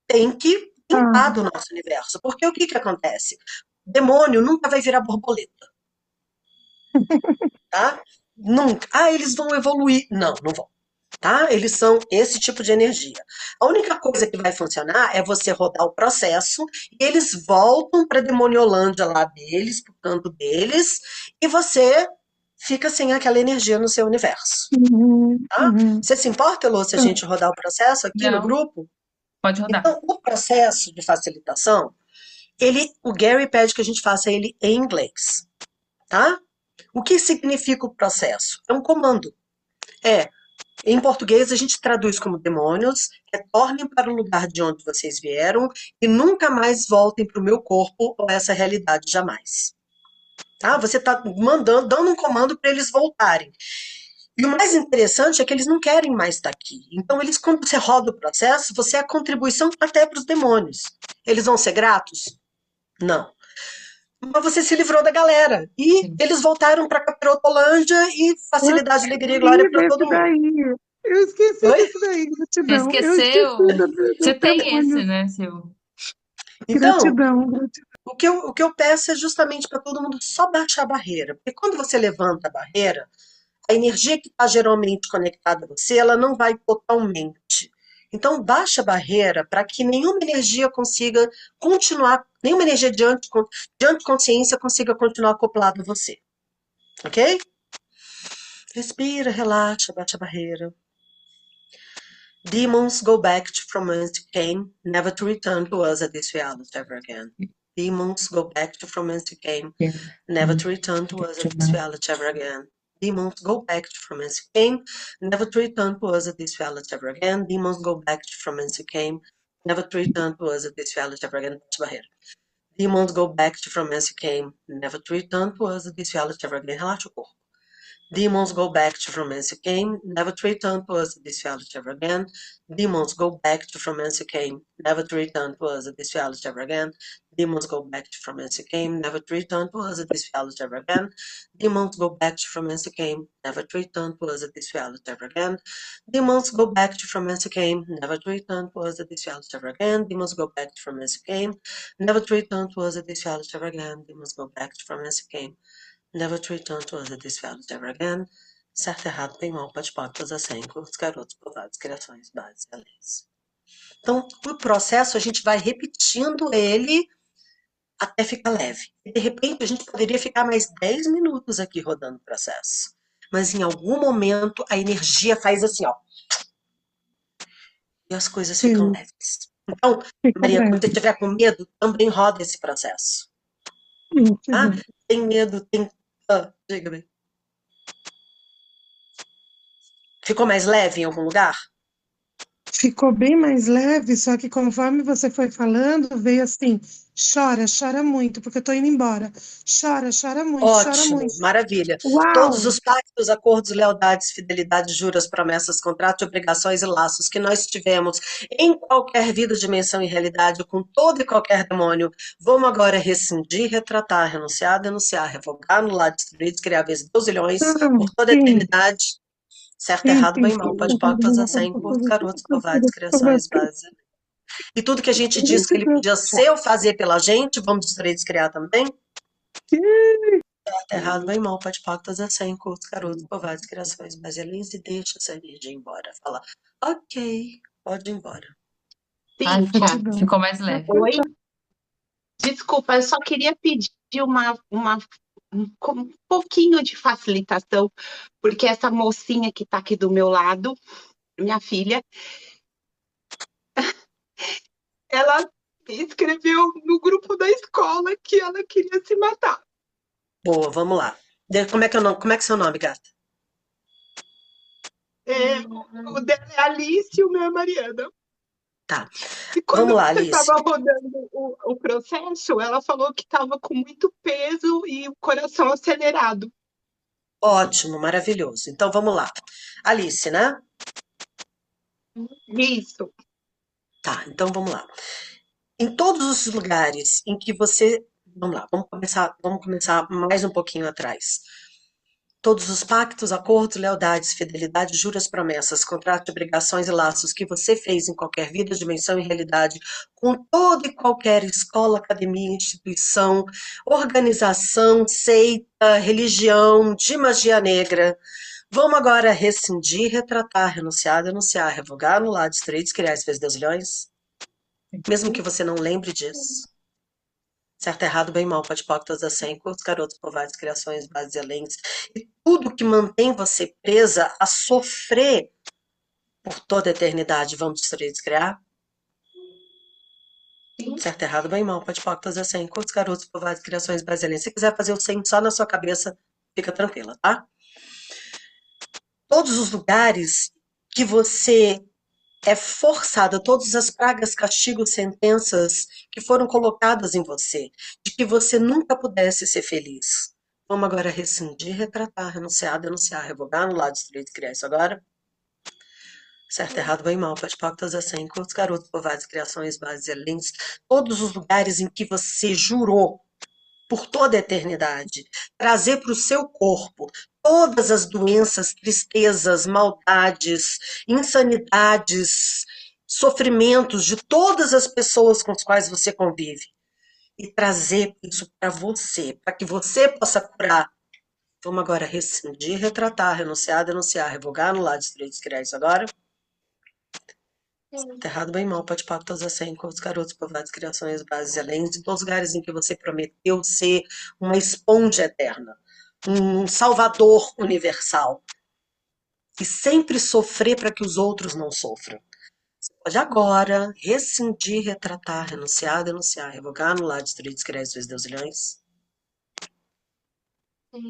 tem que limpar Ah, do nosso universo. Porque o que que acontece? Demônio nunca vai virar borboleta, tá? Nunca. Ah, eles vão evoluir. Não, não vão. Tá? Eles são esse tipo de energia. A única coisa que vai funcionar é você rodar o processo e eles voltam para a demoniolândia lá deles, pro canto deles, e você fica sem aquela energia no seu universo. uhum, Tá? uhum. Você se importa, Elô, se a gente rodar o processo aqui no Não, grupo? pode rodar. Então, o processo de facilitação, o Gary pede que a gente faça ele em inglês. Tá? O que significa o processo? É um comando. Em português, a gente traduz como demônios, retornem para o lugar de onde vocês vieram e nunca mais voltem para o meu corpo ou essa realidade jamais. Tá? Você está dando um comando para eles voltarem. E o mais interessante é que eles não querem mais estar aqui. Então, quando você roda o processo, você é a contribuição até para os demônios. Eles vão ser gratos? Não. Mas você se livrou da galera. E Sim. eles voltaram para Capirotolândia e Eu facilidade, alegria e glória esqueci para todo desse mundo. daí. Eu esqueci Oi? desse daí, Você gratidão. Eu esqueci esqueceu? Você dos tem esse, demônios. né, seu? Então, Gratidão, gratidão. o que eu peço é justamente para todo mundo só baixar a barreira. Porque quando você levanta a barreira, a energia que está geralmente conectada a você, ela não vai totalmente. Então, baixa a barreira para que nenhuma energia consiga continuar, nenhuma energia de anticonsciência consiga continuar acoplada a você. Ok? Respira, relaxa, baixa a barreira. Demons go back from whence you came, never to return to us at this reality ever again. Demons go back from whence you came, never to return to us at this reality ever again. Demons go back from whence you came, never to return to us at this reality ever again. Demons go back from whence you came, never to return to us at this reality ever again. Baixa a barreira. Demons go back from whence you came, never to return to us at this reality ever again. Relaxa o corpo. Demons go back from whence you came, never to return to us at this reality ever again. Demons go back from whence you came, never to return to us at this reality ever again. Demons go back from whence you came, never to return to us at this reality ever again. Demons go back from whence you came, never to return to us at this reality ever again. Demons go back from whence you came, never to return to us at this reality ever again. Demons go back from whence you came, never to return to us at this reality ever again. Demons go back from whence you came, never to return to us at this reality ever again. Certo, errado, bem mal, pode todas as 100, curtos, garotos, povoados, criações, bases, leis. Então, o processo a gente vai repetindo ele até ficar leve. E, de repente, a gente poderia ficar mais 10 minutos aqui rodando o processo. Mas em algum momento a energia faz assim, ó. E as coisas ficam Sim, leves. Então, fica Maria, quando você breve. estiver com medo, também roda esse processo. Tá? Uhum. Tem medo, tem. Diga bem. Ficou mais leve em algum lugar? ficou bem mais leve, só que conforme você foi falando, veio assim, chora, chora muito, porque eu tô indo embora. Chora, chora muito, chora Ótimo, muito. maravilha. Todos Uau! os pactos, acordos, lealdades, fidelidades, juras, promessas, contratos, obrigações e laços que nós tivemos em qualquer vida, dimensão e realidade, com todo e qualquer demônio, vamos agora rescindir, retratar, renunciar, denunciar, revogar, anular, destruir, descriar vezes 12 milhões Não, por toda a sim, eternidade, certo, sim, errado, sim, bem, sim. mal, pode, pode, fazer sem curto, carotos, covardes, criações, bases. E tudo que a gente disse que ele podia ser ou fazer pela gente, vamos destruir e descriar também? Certo, errado, bem, mal, pode, pactos, sem curtos, carotos, covardes, criações, bases, e deixa essa virgem ir embora. Fala, ok, pode ir embora. Ai, Cíntia, ficou mais leve. oi? Desculpa, eu só queria pedir um pouquinho de facilitação, porque essa mocinha que está aqui do meu lado, minha filha, ela escreveu no grupo da escola que ela queria se matar. Boa, vamos lá. Como é que é seu nome, gata? O dela é Alice e o meu é Mariana. Tá. E quando Vamos lá, você Alice. estava rodando o processo, ela falou que estava com muito peso e o coração acelerado. Ótimo, maravilhoso. Então vamos lá. Alice, né? Isso. Tá, então vamos lá. Em todos os lugares em que você. Vamos lá, vamos começar mais um pouquinho atrás. Todos os pactos, acordos, lealdades, fidelidades, juras, promessas, contratos, obrigações e laços que você fez em qualquer vida, dimensão e realidade, com toda e qualquer escola, academia, instituição, organização, seita, religião, de magia negra. Vamos agora rescindir, retratar, renunciar, denunciar, revogar, anular, destruir, descriar as vezes milhões? Mesmo que você não lembre disso. Certo, errado, bem, mal, pode, pactos, assim, curtos, garotos, covardes, criações, bases e além. E tudo que mantém você presa a sofrer por toda a eternidade, vamos destruir, descriar? Certo, errado, bem, mal, pode, pactos, assim, curtos, garotos, covardes, criações, bases e além. Se quiser fazer o 100 só na sua cabeça, fica tranquila, tá? Todos os lugares que você é forçada, todas as pragas, castigos, sentenças que foram colocadas em você, de que você nunca pudesse ser feliz. Vamos agora rescindir, retratar, renunciar, denunciar, revogar, anular, destruir, criar isso agora. Certo, errado, bem, mal, pode, pactos, assim, curtos, garotos, covardes, criações, bases, lentes, todos os lugares em que você jurou por toda a eternidade, trazer para o seu corpo todas as doenças, tristezas, maldades, insanidades, sofrimentos de todas as pessoas com as quais você convive e trazer isso para você, para que você possa curar. Vamos agora rescindir, retratar, renunciar, denunciar, revogar, anular, destruir, descriar isso agora. Tá errado, bem, mal, pode, pactos, assim, com os garotos, povoados, criações, bases e além, de todos os lugares em que você prometeu ser uma esponja eterna, um salvador universal, e sempre sofrer para que os outros não sofram. Você pode agora rescindir, retratar, renunciar, denunciar, revogar, anular, destruir, descriar as vezes deusilhões.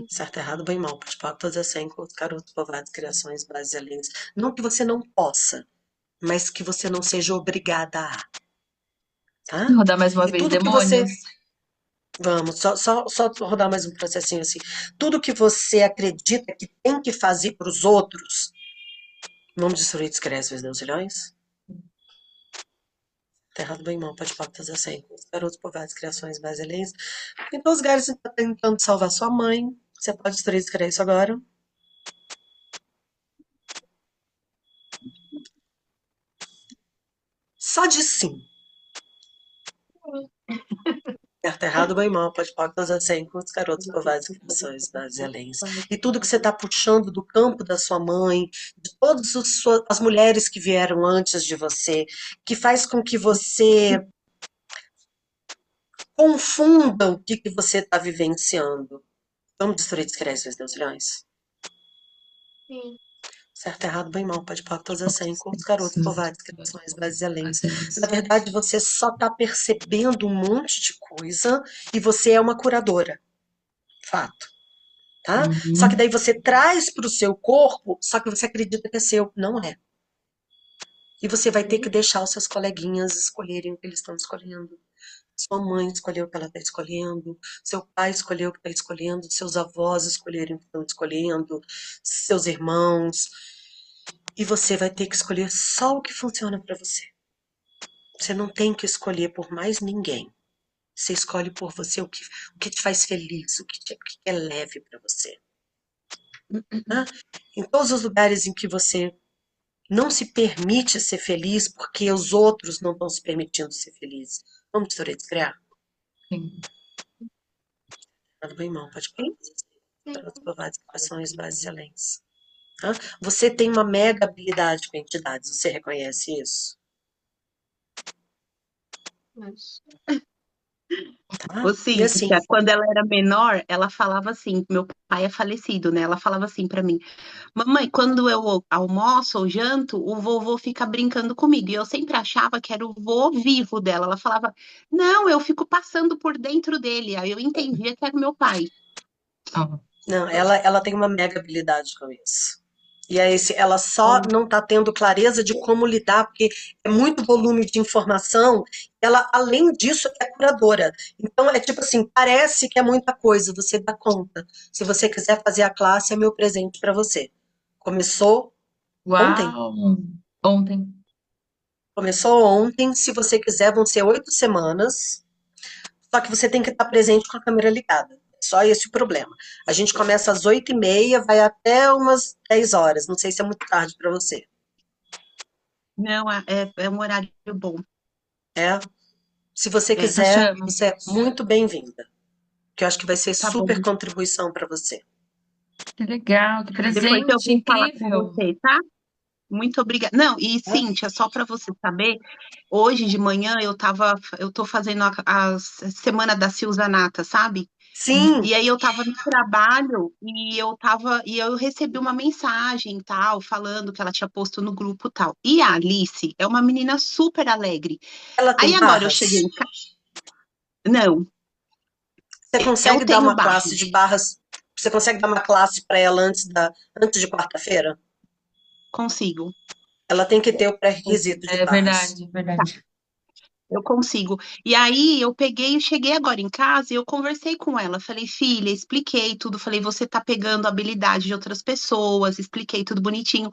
Certo, errado, bem, mal, pode, pactos, assim, com os garotos, povoados, criações, bases e além. Não que você não possa, mas que você não seja obrigada a. Tá? Vou rodar mais uma E vez, tudo que você. demônios. Vamos, só rodar mais um processinho assim. Tudo que você acredita que tem que fazer para os outros, vamos destruir, descrever as vezes deusilhões? Tá errado, bem, mal, pode pactos assim. Garotos, povoados, criações, basilês. Em todos os lugares você está tentando salvar sua mãe. Você pode destruir, descrever isso agora. Só de sim. Certo, errado, bem, mal, pode pactos assim, com os garotos, povoados, criações, basilês. E tudo que você está puxando do campo da sua mãe, de todas as mulheres que vieram antes de você, que faz com que você confunda o que você está vivenciando. Vamos destruir, descrever as vezes deusilhões? Sim. Certo, errado, bem, mal, pode pactos assim, com os garotos, povoados, criações, bases e além. Na verdade, você só está percebendo um monte de coisa e você é uma curadora. Fato. Tá? Só que daí você traz para o seu corpo, só que você acredita que é seu. Não é. E você vai ter que deixar os seus coleguinhas escolherem o que eles estão escolhendo. Sua mãe escolheu o que ela está escolhendo, seu pai escolheu o que está escolhendo, seus avós escolherem o que estão escolhendo, seus irmãos. E você vai ter que escolher só o que funciona para você. Você não tem que escolher por mais ninguém. Você escolhe por você o que te faz feliz, o que é leve para você. Tá? Em todos os lugares em que você não se permite ser feliz porque os outros não estão se permitindo ser felizes. Vamos criar? Sim. Tudo bem, irmão? Pode provar ações bases excelentes. Você tem uma mega habilidade com entidades. Você reconhece isso? Tá? Ô, E Cíntia, assim, quando ela era menor, ela falava assim, meu pai é falecido, né? Ela falava assim pra mim, mamãe, quando eu almoço ou janto, o vovô fica brincando comigo. E eu sempre achava que era o vô vivo dela. Ela falava, não, eu fico passando por dentro dele. Aí eu entendia que era o meu pai. não, ela tem uma mega habilidade com isso. E aí, ela só não está tendo clareza de como lidar, porque é muito volume de informação. Ela, além disso, é curadora. Então, é tipo assim, parece que é muita coisa, você dá conta. Se você quiser fazer a classe, é meu presente para você. Começou ontem. Uau! Ontem. Começou ontem. Se você quiser, vão ser 8 semanas. Só que você tem que estar presente com a câmera ligada. Só esse o problema. A gente começa às 8h30, vai até umas 10 horas. Não sei se é muito tarde para você. Não, é um horário bom. Se você Tá quiser, chama. você é muito bem-vinda. Que eu acho que vai ser Tá super bom. contribuição para você. Que legal, que Depois eu presente vou falar com incrível. você, tá? Muito obrigada. Não, e Cíntia, só para você saber, hoje de manhã eu tô fazendo a semana da Silzanata, sabe? Sim, E aí eu tava no trabalho e eu recebi uma mensagem tal, falando que ela tinha posto no grupo tal. E a Alice é uma menina super alegre. ela Aí tem agora eu cheguei barras. em casa. Não, Você eu consegue dar tenho uma classe barras. de barras? Você consegue dar uma classe para ela antes de quarta-feira? Consigo. Ela tem que ter o pré-requisito de É barras. verdade, verdade. Eu consigo. E aí eu cheguei agora em casa e eu conversei com ela. Falei, filha, expliquei tudo. Falei, você tá pegando a habilidade de outras pessoas, expliquei tudo bonitinho.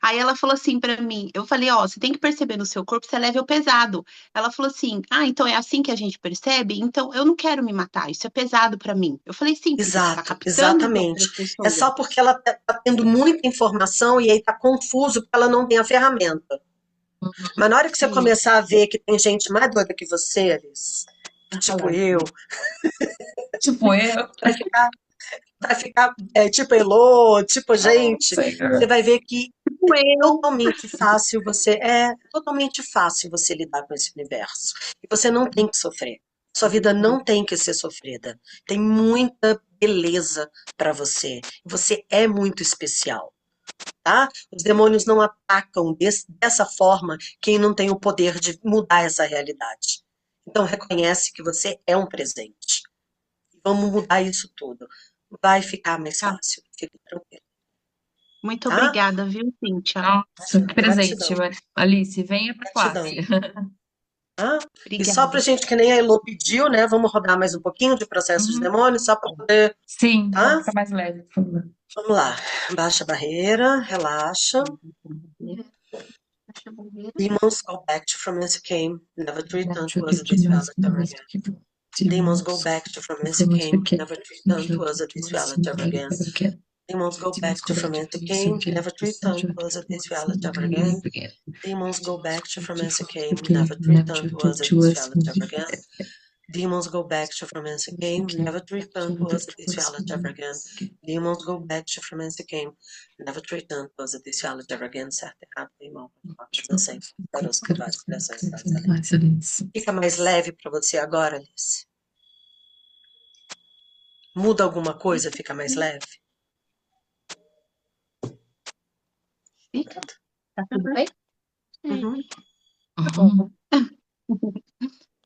Aí ela falou assim pra mim, eu falei, ó, você tem que perceber no seu corpo se é leve ou pesado. Ela falou assim, então é assim que a gente percebe? Então eu não quero me matar, isso é pesado pra mim. Eu falei, sim, porque você tá Exato, captando de exatamente. outras É pessoas. só porque ela tá tendo muita informação e aí tá confuso porque ela não tem a ferramenta. Mas na hora que você Sim, começar a ver que tem gente mais doida que você, Alice, tipo eu, Tipo eu. vai ficar tipo Elô, tipo gente, Senhor. você vai ver que tipo eu. é totalmente fácil você lidar com esse universo. E você não tem que sofrer. Sua vida não tem que ser sofrida. Tem muita beleza para você. Você é muito especial, tá? Os demônios não atacam dessa forma quem não tem o poder de mudar essa realidade. Então reconhece que você é um presente. Vamos mudar isso tudo. Vai ficar mais Tá. fácil. Fique tranquilo, Muito tá? obrigada, viu, Cíntia? Nossa, que presente, Gratidão. Alice. Venha para Gratidão. classe. Tá? E só Obrigada. pra gente, que nem a Elô pediu, né? Vamos rodar mais um pouquinho de processo de Uhum. demônio, só para poder. Sim, Tá? vamos ficar mais leve, por favor. Vamos lá. Baixa a barreira, relaxa. Demons go back to from whence you came, never to return to us at this reality ever again. Demons go back to from whence you came, never to return to us at this reality ever again. Demons go back to from whence you came, never to return to us at this reality ever again. Demons go back to from whence you came, never to return to us at this reality ever again. Demons go back to from whence you came, never to return to us at this reality ever again. Demons go back to from whence you came, never to return to us at this reality ever again. Certo, errado, irmão. Fica mais leve para você agora, Alice? Muda alguma coisa, fica mais leve? Fica? Tá tudo bem? Uhum. Uhum.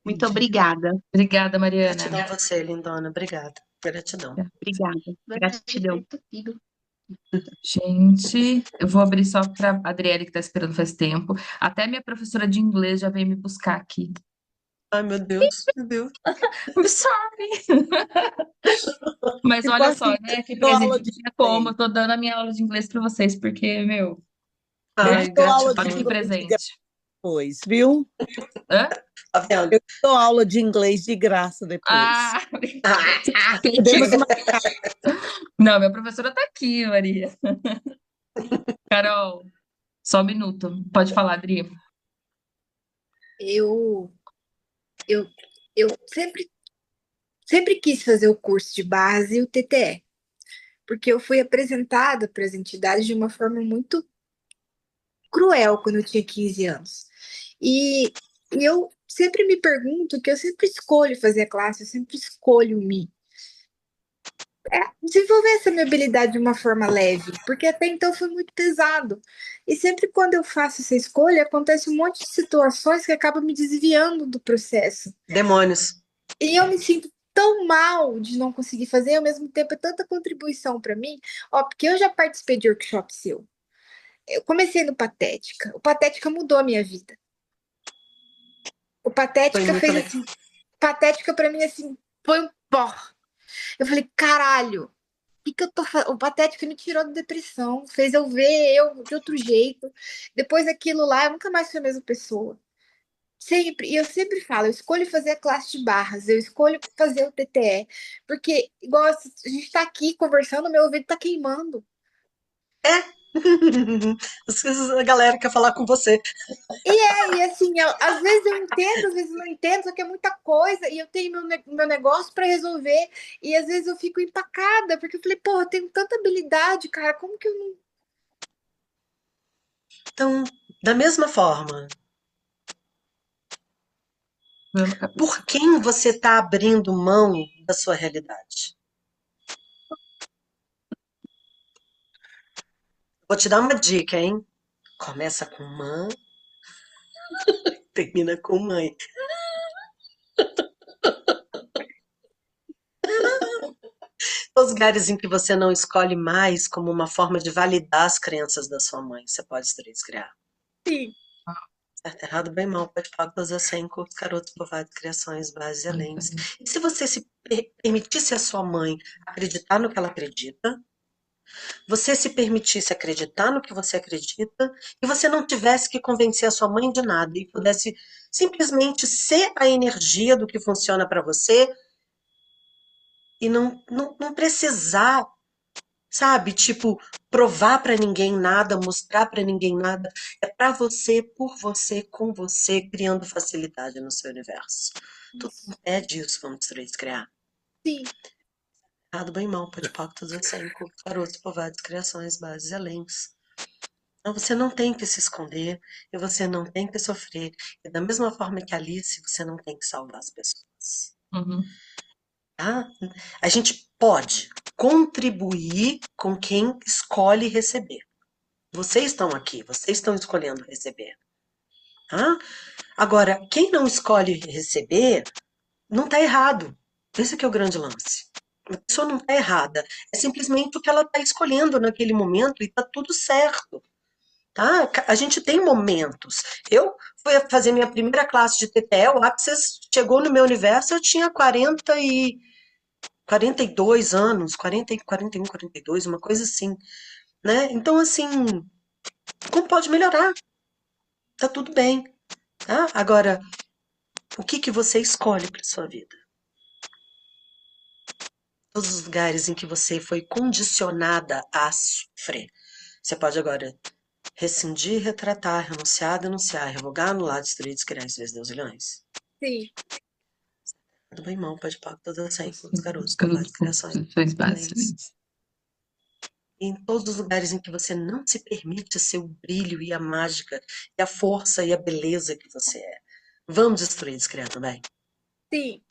Muito obrigada. Obrigada, Mariana. Gratidão a você, lindona. Obrigada. Gratidão. Obrigada. Gratidão. Gente, eu vou abrir só para a Adriele, que está esperando faz tempo. Até minha professora de inglês já veio me buscar aqui. Ai, meu Deus, meu Deus. I'm sorry. Mas Tipo olha só, assim, eu né? Que dou presente, aula não de tinha como. Eu inglês. tô dando a minha aula de inglês para vocês, porque, meu, Eu né? Ai, te dou aula de Olha que gratidão. inglês de graça presente. depois, viu? Hã? Tá vendo? Eu te dou aula de inglês de graça depois. Ah, Ah, Podemos quentinho. Não, minha professora tá aqui, Maria. Carol, só um minuto. Pode falar, Adri. Eu, eu, eu sempre quis fazer o curso de base e o TTE, porque eu fui apresentada para as entidades de uma forma muito cruel quando eu tinha 15 anos. E eu sempre me pergunto que eu sempre escolho fazer a classe, eu sempre escolho me desenvolver essa minha habilidade de uma forma leve, porque até então foi muito pesado. E sempre quando eu faço essa escolha, acontece um monte de situações que acabam me desviando do processo. demônios. E eu me sinto tão mal de não conseguir fazer, e ao mesmo tempo é tanta contribuição para mim. Ó, porque eu já participei de workshop seu. Eu comecei no Patética. O Patética mudou a minha vida. O Foi Patética muito fez legal. assim. Patética para mim assim, foi um pó. Eu falei, caralho, que eu tô fazendo? O Patética me tirou da depressão, fez eu ver eu de outro jeito. Depois daquilo lá, eu nunca mais fui a mesma pessoa. Sempre, e eu sempre falo, eu escolho fazer a classe de barras, eu escolho fazer o TTE, porque, igual a gente tá aqui conversando, meu ouvido tá queimando. A galera quer falar com você. E assim, às vezes eu entendo, às vezes não entendo, só que é muita coisa, e eu tenho meu negócio para resolver, e às vezes eu fico empacada, porque eu falei, pô, eu tenho tanta habilidade, cara, como que eu não. Então, da mesma forma, por quem você está abrindo mão da sua realidade? Vou te dar uma dica, hein? Começa com mãe, termina com mãe. Os lugares em que você não escolhe mais como uma forma de validar as crenças da sua mãe, você pode criar. Sim. Certo, errado, bem, mal, pode falar, todas as 100, curtos, carotos, povoados, criações, bases e além. E se você se permitisse a sua mãe acreditar no que ela acredita, você se permitisse acreditar no que você acredita, e você não tivesse que convencer a sua mãe de nada, e pudesse simplesmente ser a energia do que funciona para você, e não precisar, sabe, tipo, provar para ninguém nada, mostrar para ninguém nada. É para você, por você, com você, criando facilidade no seu universo. Tudo é disso, vamos destruir, criar. Sim. Errado, bem, mal, pode pactos, assim, carotos, povoados, criações, bases e aléns. Então você não tem que se esconder e você não tem que sofrer. E da mesma forma que Alice, você não tem que salvar as pessoas. Tá? A gente pode contribuir com quem escolhe receber. Vocês estão aqui, vocês estão escolhendo receber. Tá? Agora, quem não escolhe receber, não está errado. Esse que é o grande lance. A pessoa não está errada. É simplesmente o que ela está escolhendo naquele momento e está tudo certo. Tá? A gente tem momentos. Eu fui fazer minha primeira classe de TTE, o Access chegou no meu universo, eu tinha 42 anos, 40, 41, 42, uma coisa assim, né? Então, assim, como pode melhorar? Tá tudo bem, tá? Agora, o que você escolhe para sua vida? Todos os lugares em que você foi condicionada a sofrer. Você pode agora rescindir, retratar, renunciar, denunciar, revogar, anular, destruir, descriar, vezes Deus milhões. Sim. Do bem mal, pode pagar todas as 100, os garotos, povoados, criações, básicas. em todos os lugares em que você não se permite ser o brilho e a mágica e a força e a beleza que você é. Vamos destruir, descriar também? Sim.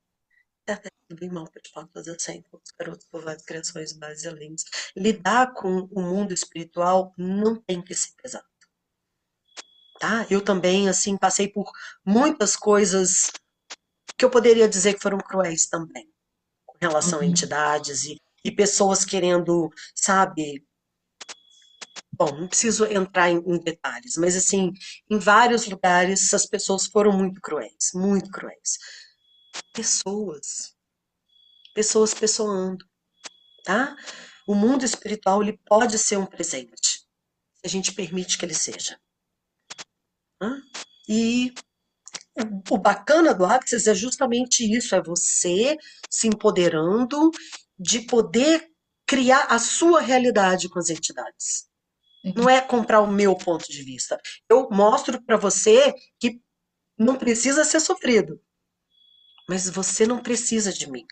Do bem mal, pode falar todas as 100, os garotos, povoados, criações, bases e alentes. Lidar com o mundo espiritual não tem que ser pesado. Tá? Eu também, assim, passei por muitas coisas que eu poderia dizer que foram cruéis também, com relação a entidades e pessoas querendo, sabe, Bom, não preciso entrar em detalhes, mas assim, em vários lugares as pessoas foram muito cruéis, muito cruéis. Pessoas, pessoas pessoando, tá? O mundo espiritual, ele pode ser um presente, se a gente permite que ele seja. Tá? E o bacana do Access é justamente isso, é você se empoderando de poder criar a sua realidade com as entidades. Não é comprar o meu ponto de vista. Eu mostro para você que não precisa ser sofrido, mas você não precisa de mim.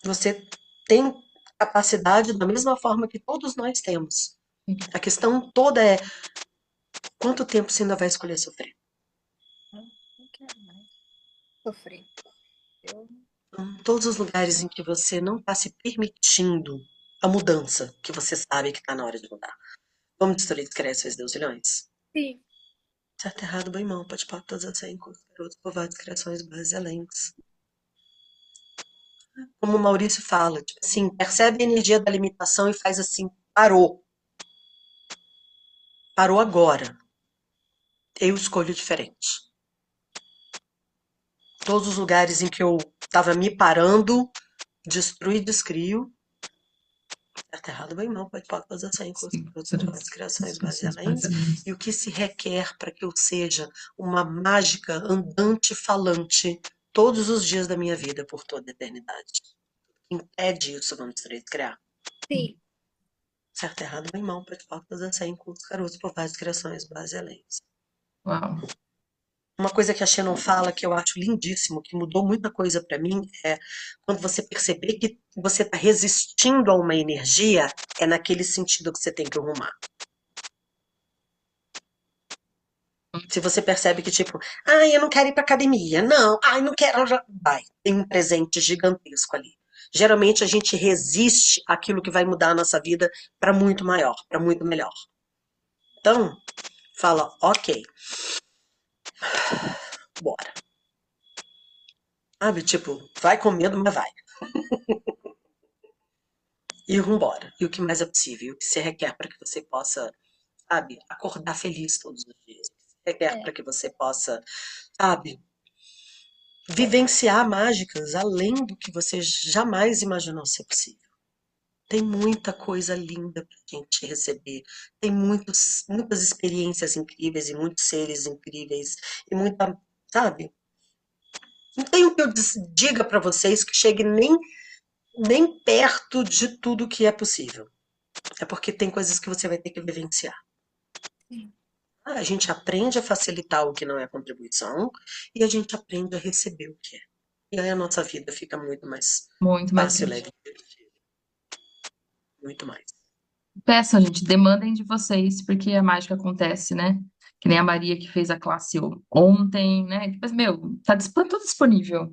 Você tem capacidade da mesma forma que todos nós temos. A questão toda é quanto tempo você ainda vai escolher sofrer? Não quero mais sofrer. Eu... Todos os lugares em que você não está se permitindo a mudança, que você sabe que está na hora de mudar. Vamos destruir, descreve, fez Deus, milhões. Sim. Certo, errado, bem, mal, pode pôr todas as 100, garotos, povoados, criações, bases, elenques. Como o Maurício fala, tipo assim, percebe a energia da limitação e faz assim, parou. Parou agora. Eu escolho diferente. Todos os lugares em que eu estava me parando, destruo e descrio. Certo, errado, bem, mal, pode pôr todas as 100, garotos, criações, bases, elenques. E o que se requer para que eu seja uma mágica andante falante todos os dias da minha vida por toda a eternidade. Impede isso, vamos criar. Sim. Certo, errado, bem, mal, pode pôr todas as 100, garotos, povoados, criações, bases, elenques. Uau. Uma coisa que a Shannon fala que eu acho lindíssimo, que mudou muita coisa para mim, é quando você perceber que você está resistindo a uma energia, é naquele sentido que você tem que arrumar. Se você percebe que, tipo, ai, eu não quero ir pra academia, não, ai, não quero, vai, tem um presente gigantesco ali. Geralmente a gente resiste àquilo que vai mudar a nossa vida para muito maior, para muito melhor. Então, fala, ok, bora. Sabe, tipo, vai com medo, mas vai. E vambora. E o que mais é possível, o que se requer para que você possa, sabe, acordar feliz todos os dias. O que se requer para que você possa, sabe, vivenciar mágicas além do que você jamais imaginou ser possível. Tem muita coisa linda pra gente receber. Tem muitas experiências incríveis e muitos seres incríveis. E muita, sabe? Não tem o que eu diga pra vocês que chegue nem perto de tudo que é possível. É porque tem coisas que você vai ter que vivenciar. Sim. A gente aprende a facilitar o que não é contribuição e a gente aprende a receber o que é. E aí a nossa vida fica muito mais Muito mais fácil, leve. leve e divertida. Muito mais. Peçam, gente, demandem de vocês, porque a mágica acontece, né? Que nem a Maria que fez a classe ontem, né? Mas, meu, tá tudo disponível.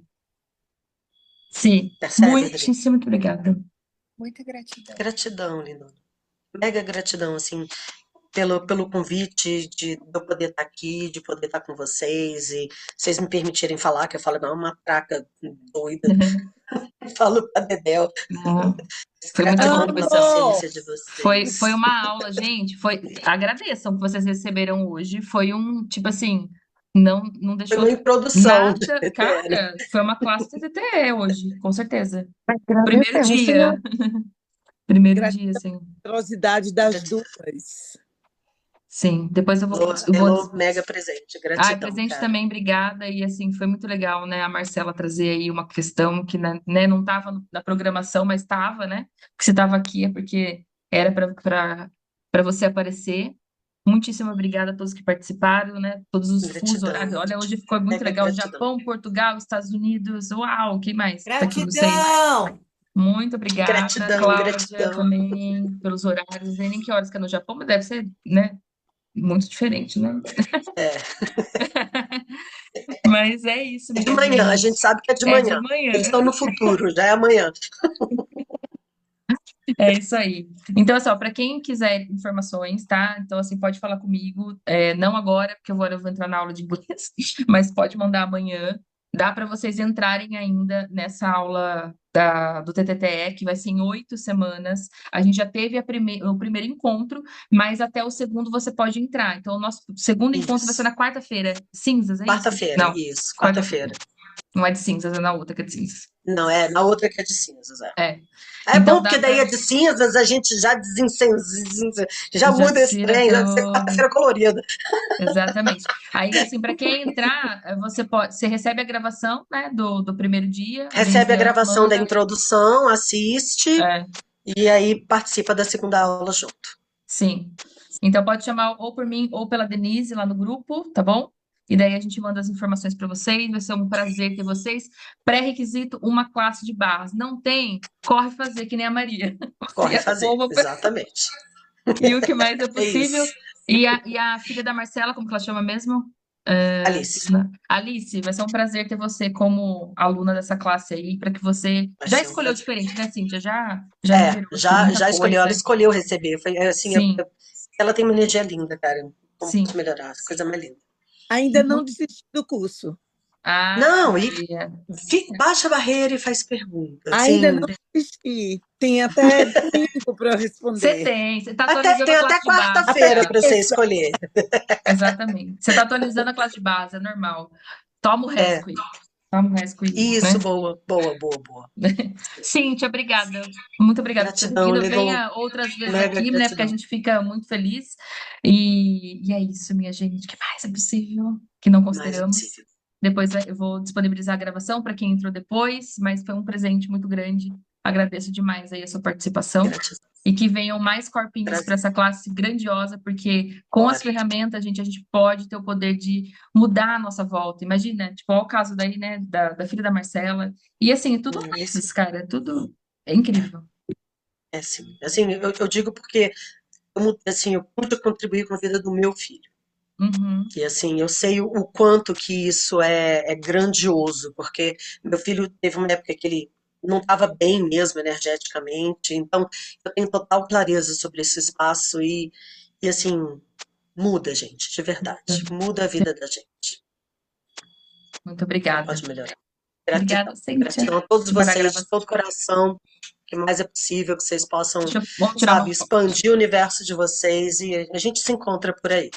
Sim, Percebe, Adri? muitíssimo muito obrigada. Muita gratidão. Gratidão, Lindona. Mega gratidão, assim, pelo convite de eu poder estar aqui, de poder estar com vocês e vocês me permitirem falar, que eu falo igual uma praca doida. Falo pra Dedéu. Não, foi muito Gratidão bom. pela paciência de vocês. Foi uma aula, gente. Agradeçam o que vocês receberam hoje. Foi um, tipo assim, não Foi deixou uma introdução de nada. TTE, né? Cara, foi uma classe de TTE hoje, com certeza. Primeiro Agradecemos, dia. senhor. Primeiro Gratidão dia, assim. pela generosidade das duas. Sim, depois eu vou. Pelo mega presente. Ai, Gratidão, presente cara. também, obrigada. E assim, foi muito legal, né? A Marcela trazer aí uma questão que né, não estava na programação, mas estava, né? Que você estava aqui é porque era para você aparecer. Muitíssimo obrigada a todos que participaram, né? Todos os fusos horários. Gratidão. Olha, hoje ficou muito Mega legal. gratidão. Japão, Portugal, Estados Unidos. Uau, quem mais? Tá aqui, não sei. Gratidão! Muito obrigada, Gratidão, Cláudia, gratidão. também, pelos horários. Não sei nem que horas que é no Japão, mas deve ser, né? Muito diferente, né? É. Mas é isso, É de minha manhã, a gente. gente sabe que é de É de manhã. manhã. Eles estão no futuro, já é amanhã. É isso aí. Então, assim, para quem quiser informações, tá? Então, assim, pode falar comigo. Não agora, porque eu vou entrar na aula de inglês, mas pode mandar amanhã. Dá para vocês entrarem ainda nessa aula do TTTE, que vai ser em 8 semanas. A gente já teve o primeiro encontro, mas até o segundo você pode entrar. Então, o nosso segundo encontro vai ser Isso. na quarta-feira. Cinzas, é isso? Quarta-feira, Não, isso. quarta-feira. Quarta-feira. Não é de cinzas, é na outra que é de cinzas. Não, é na outra que é de cinzas, é. É. É Então bom, dá porque daí pra. é de cinzas, a gente já já Já muda esse tira trem, já vai ser todo. quarta-feira colorida. Exatamente. Aí, assim, para quem entrar, você recebe a gravação, né, do primeiro dia, a Recebe a Denisiane gravação da manda. introdução, assiste É, e aí participa da segunda aula junto. sim. Então pode chamar ou por mim ou pela Denise lá no grupo, tá bom? E daí a gente manda as informações para vocês. Vai ser um prazer ter vocês. Pré-requisito, uma classe de barras. Não tem? Corre fazer que nem a Maria. Você Corre arrumou fazer, uma. exatamente. E o que mais é É possível. isso. E a filha da Marcela, como que ela chama mesmo? Alice, Alice, vai ser um prazer ter você como aluna dessa classe aí, para que você vai já ser um escolheu prazer. diferente, né, Cíntia? Já liberou acho que Já, muita já escolheu, ela coisa. escolheu receber. Foi assim, Sim, ela tem uma energia linda, cara. Como sim. posso melhorar? Coisa mais linda. Ainda não desisti do curso. Ah, Não, e Maria. baixa a barreira e faz pergunta. Ainda Assim, não desisti. Tem até domingo para eu responder. Você tá atualizando tem a até classe de base Até quarta-feira já. para você terça. escolher. Exatamente. Você tá atualizando a classe de base, é normal. Toma o É, Rescue. Toma o Rescue, isso, né? boa, boa, boa, boa. Cíntia, obrigada. Muito obrigada por você ter Gratidão, vindo. levou Venha outras vezes mega aqui, né? Porque a gratidão. gente fica muito feliz. E é isso, minha gente. O que mais é possível que não Mais é consideramos? possível. Depois eu vou disponibilizar a gravação para quem entrou depois, mas foi um presente muito grande. Agradeço demais aí a sua participação. Gratidão. E que venham mais corpinhos para Prazer. essa classe grandiosa, porque com as Bora. ferramentas, a gente pode ter o poder de mudar a nossa volta. Imagina, tipo, olha o caso daí, né, da filha da Marcela. E assim, é tudo Isso neles, cara, é tudo é incrível. é assim. Assim, eu digo porque assim, eu pude contribuir com a vida do meu filho. Uhum, Que assim, eu sei o quanto que isso é grandioso, porque meu filho teve uma época que ele não estava bem mesmo energeticamente, então eu tenho total clareza sobre esse espaço e assim, muda, gente, de verdade. Muda a vida da gente. muito obrigada. Pode melhorar. Obrigada, Gratidão. Cíntia. Gratidão a todos Vou parar a vocês, de gravação. todo coração. O que mais é possível que vocês possam, Vamos tirar uma sabe, foto. expandir o universo de vocês e a gente se encontra por aí.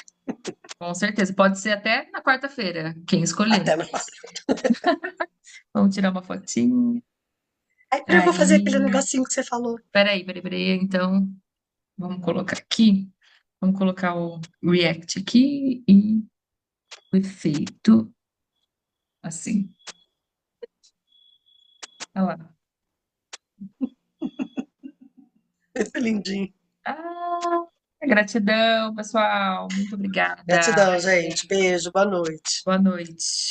Com certeza. Pode ser até na quarta-feira, quem escolher. Até na Vamos tirar uma fotinha. Aí, eu vou fazer aquele Aí. negocinho que você falou. Peraí. Então, vamos colocar aqui. Vamos colocar o React aqui e o efeito assim. Olha lá. Muito lindinho. Ah, gratidão, pessoal. Muito obrigada. Gratidão, gente. Beijo, boa noite. Boa noite.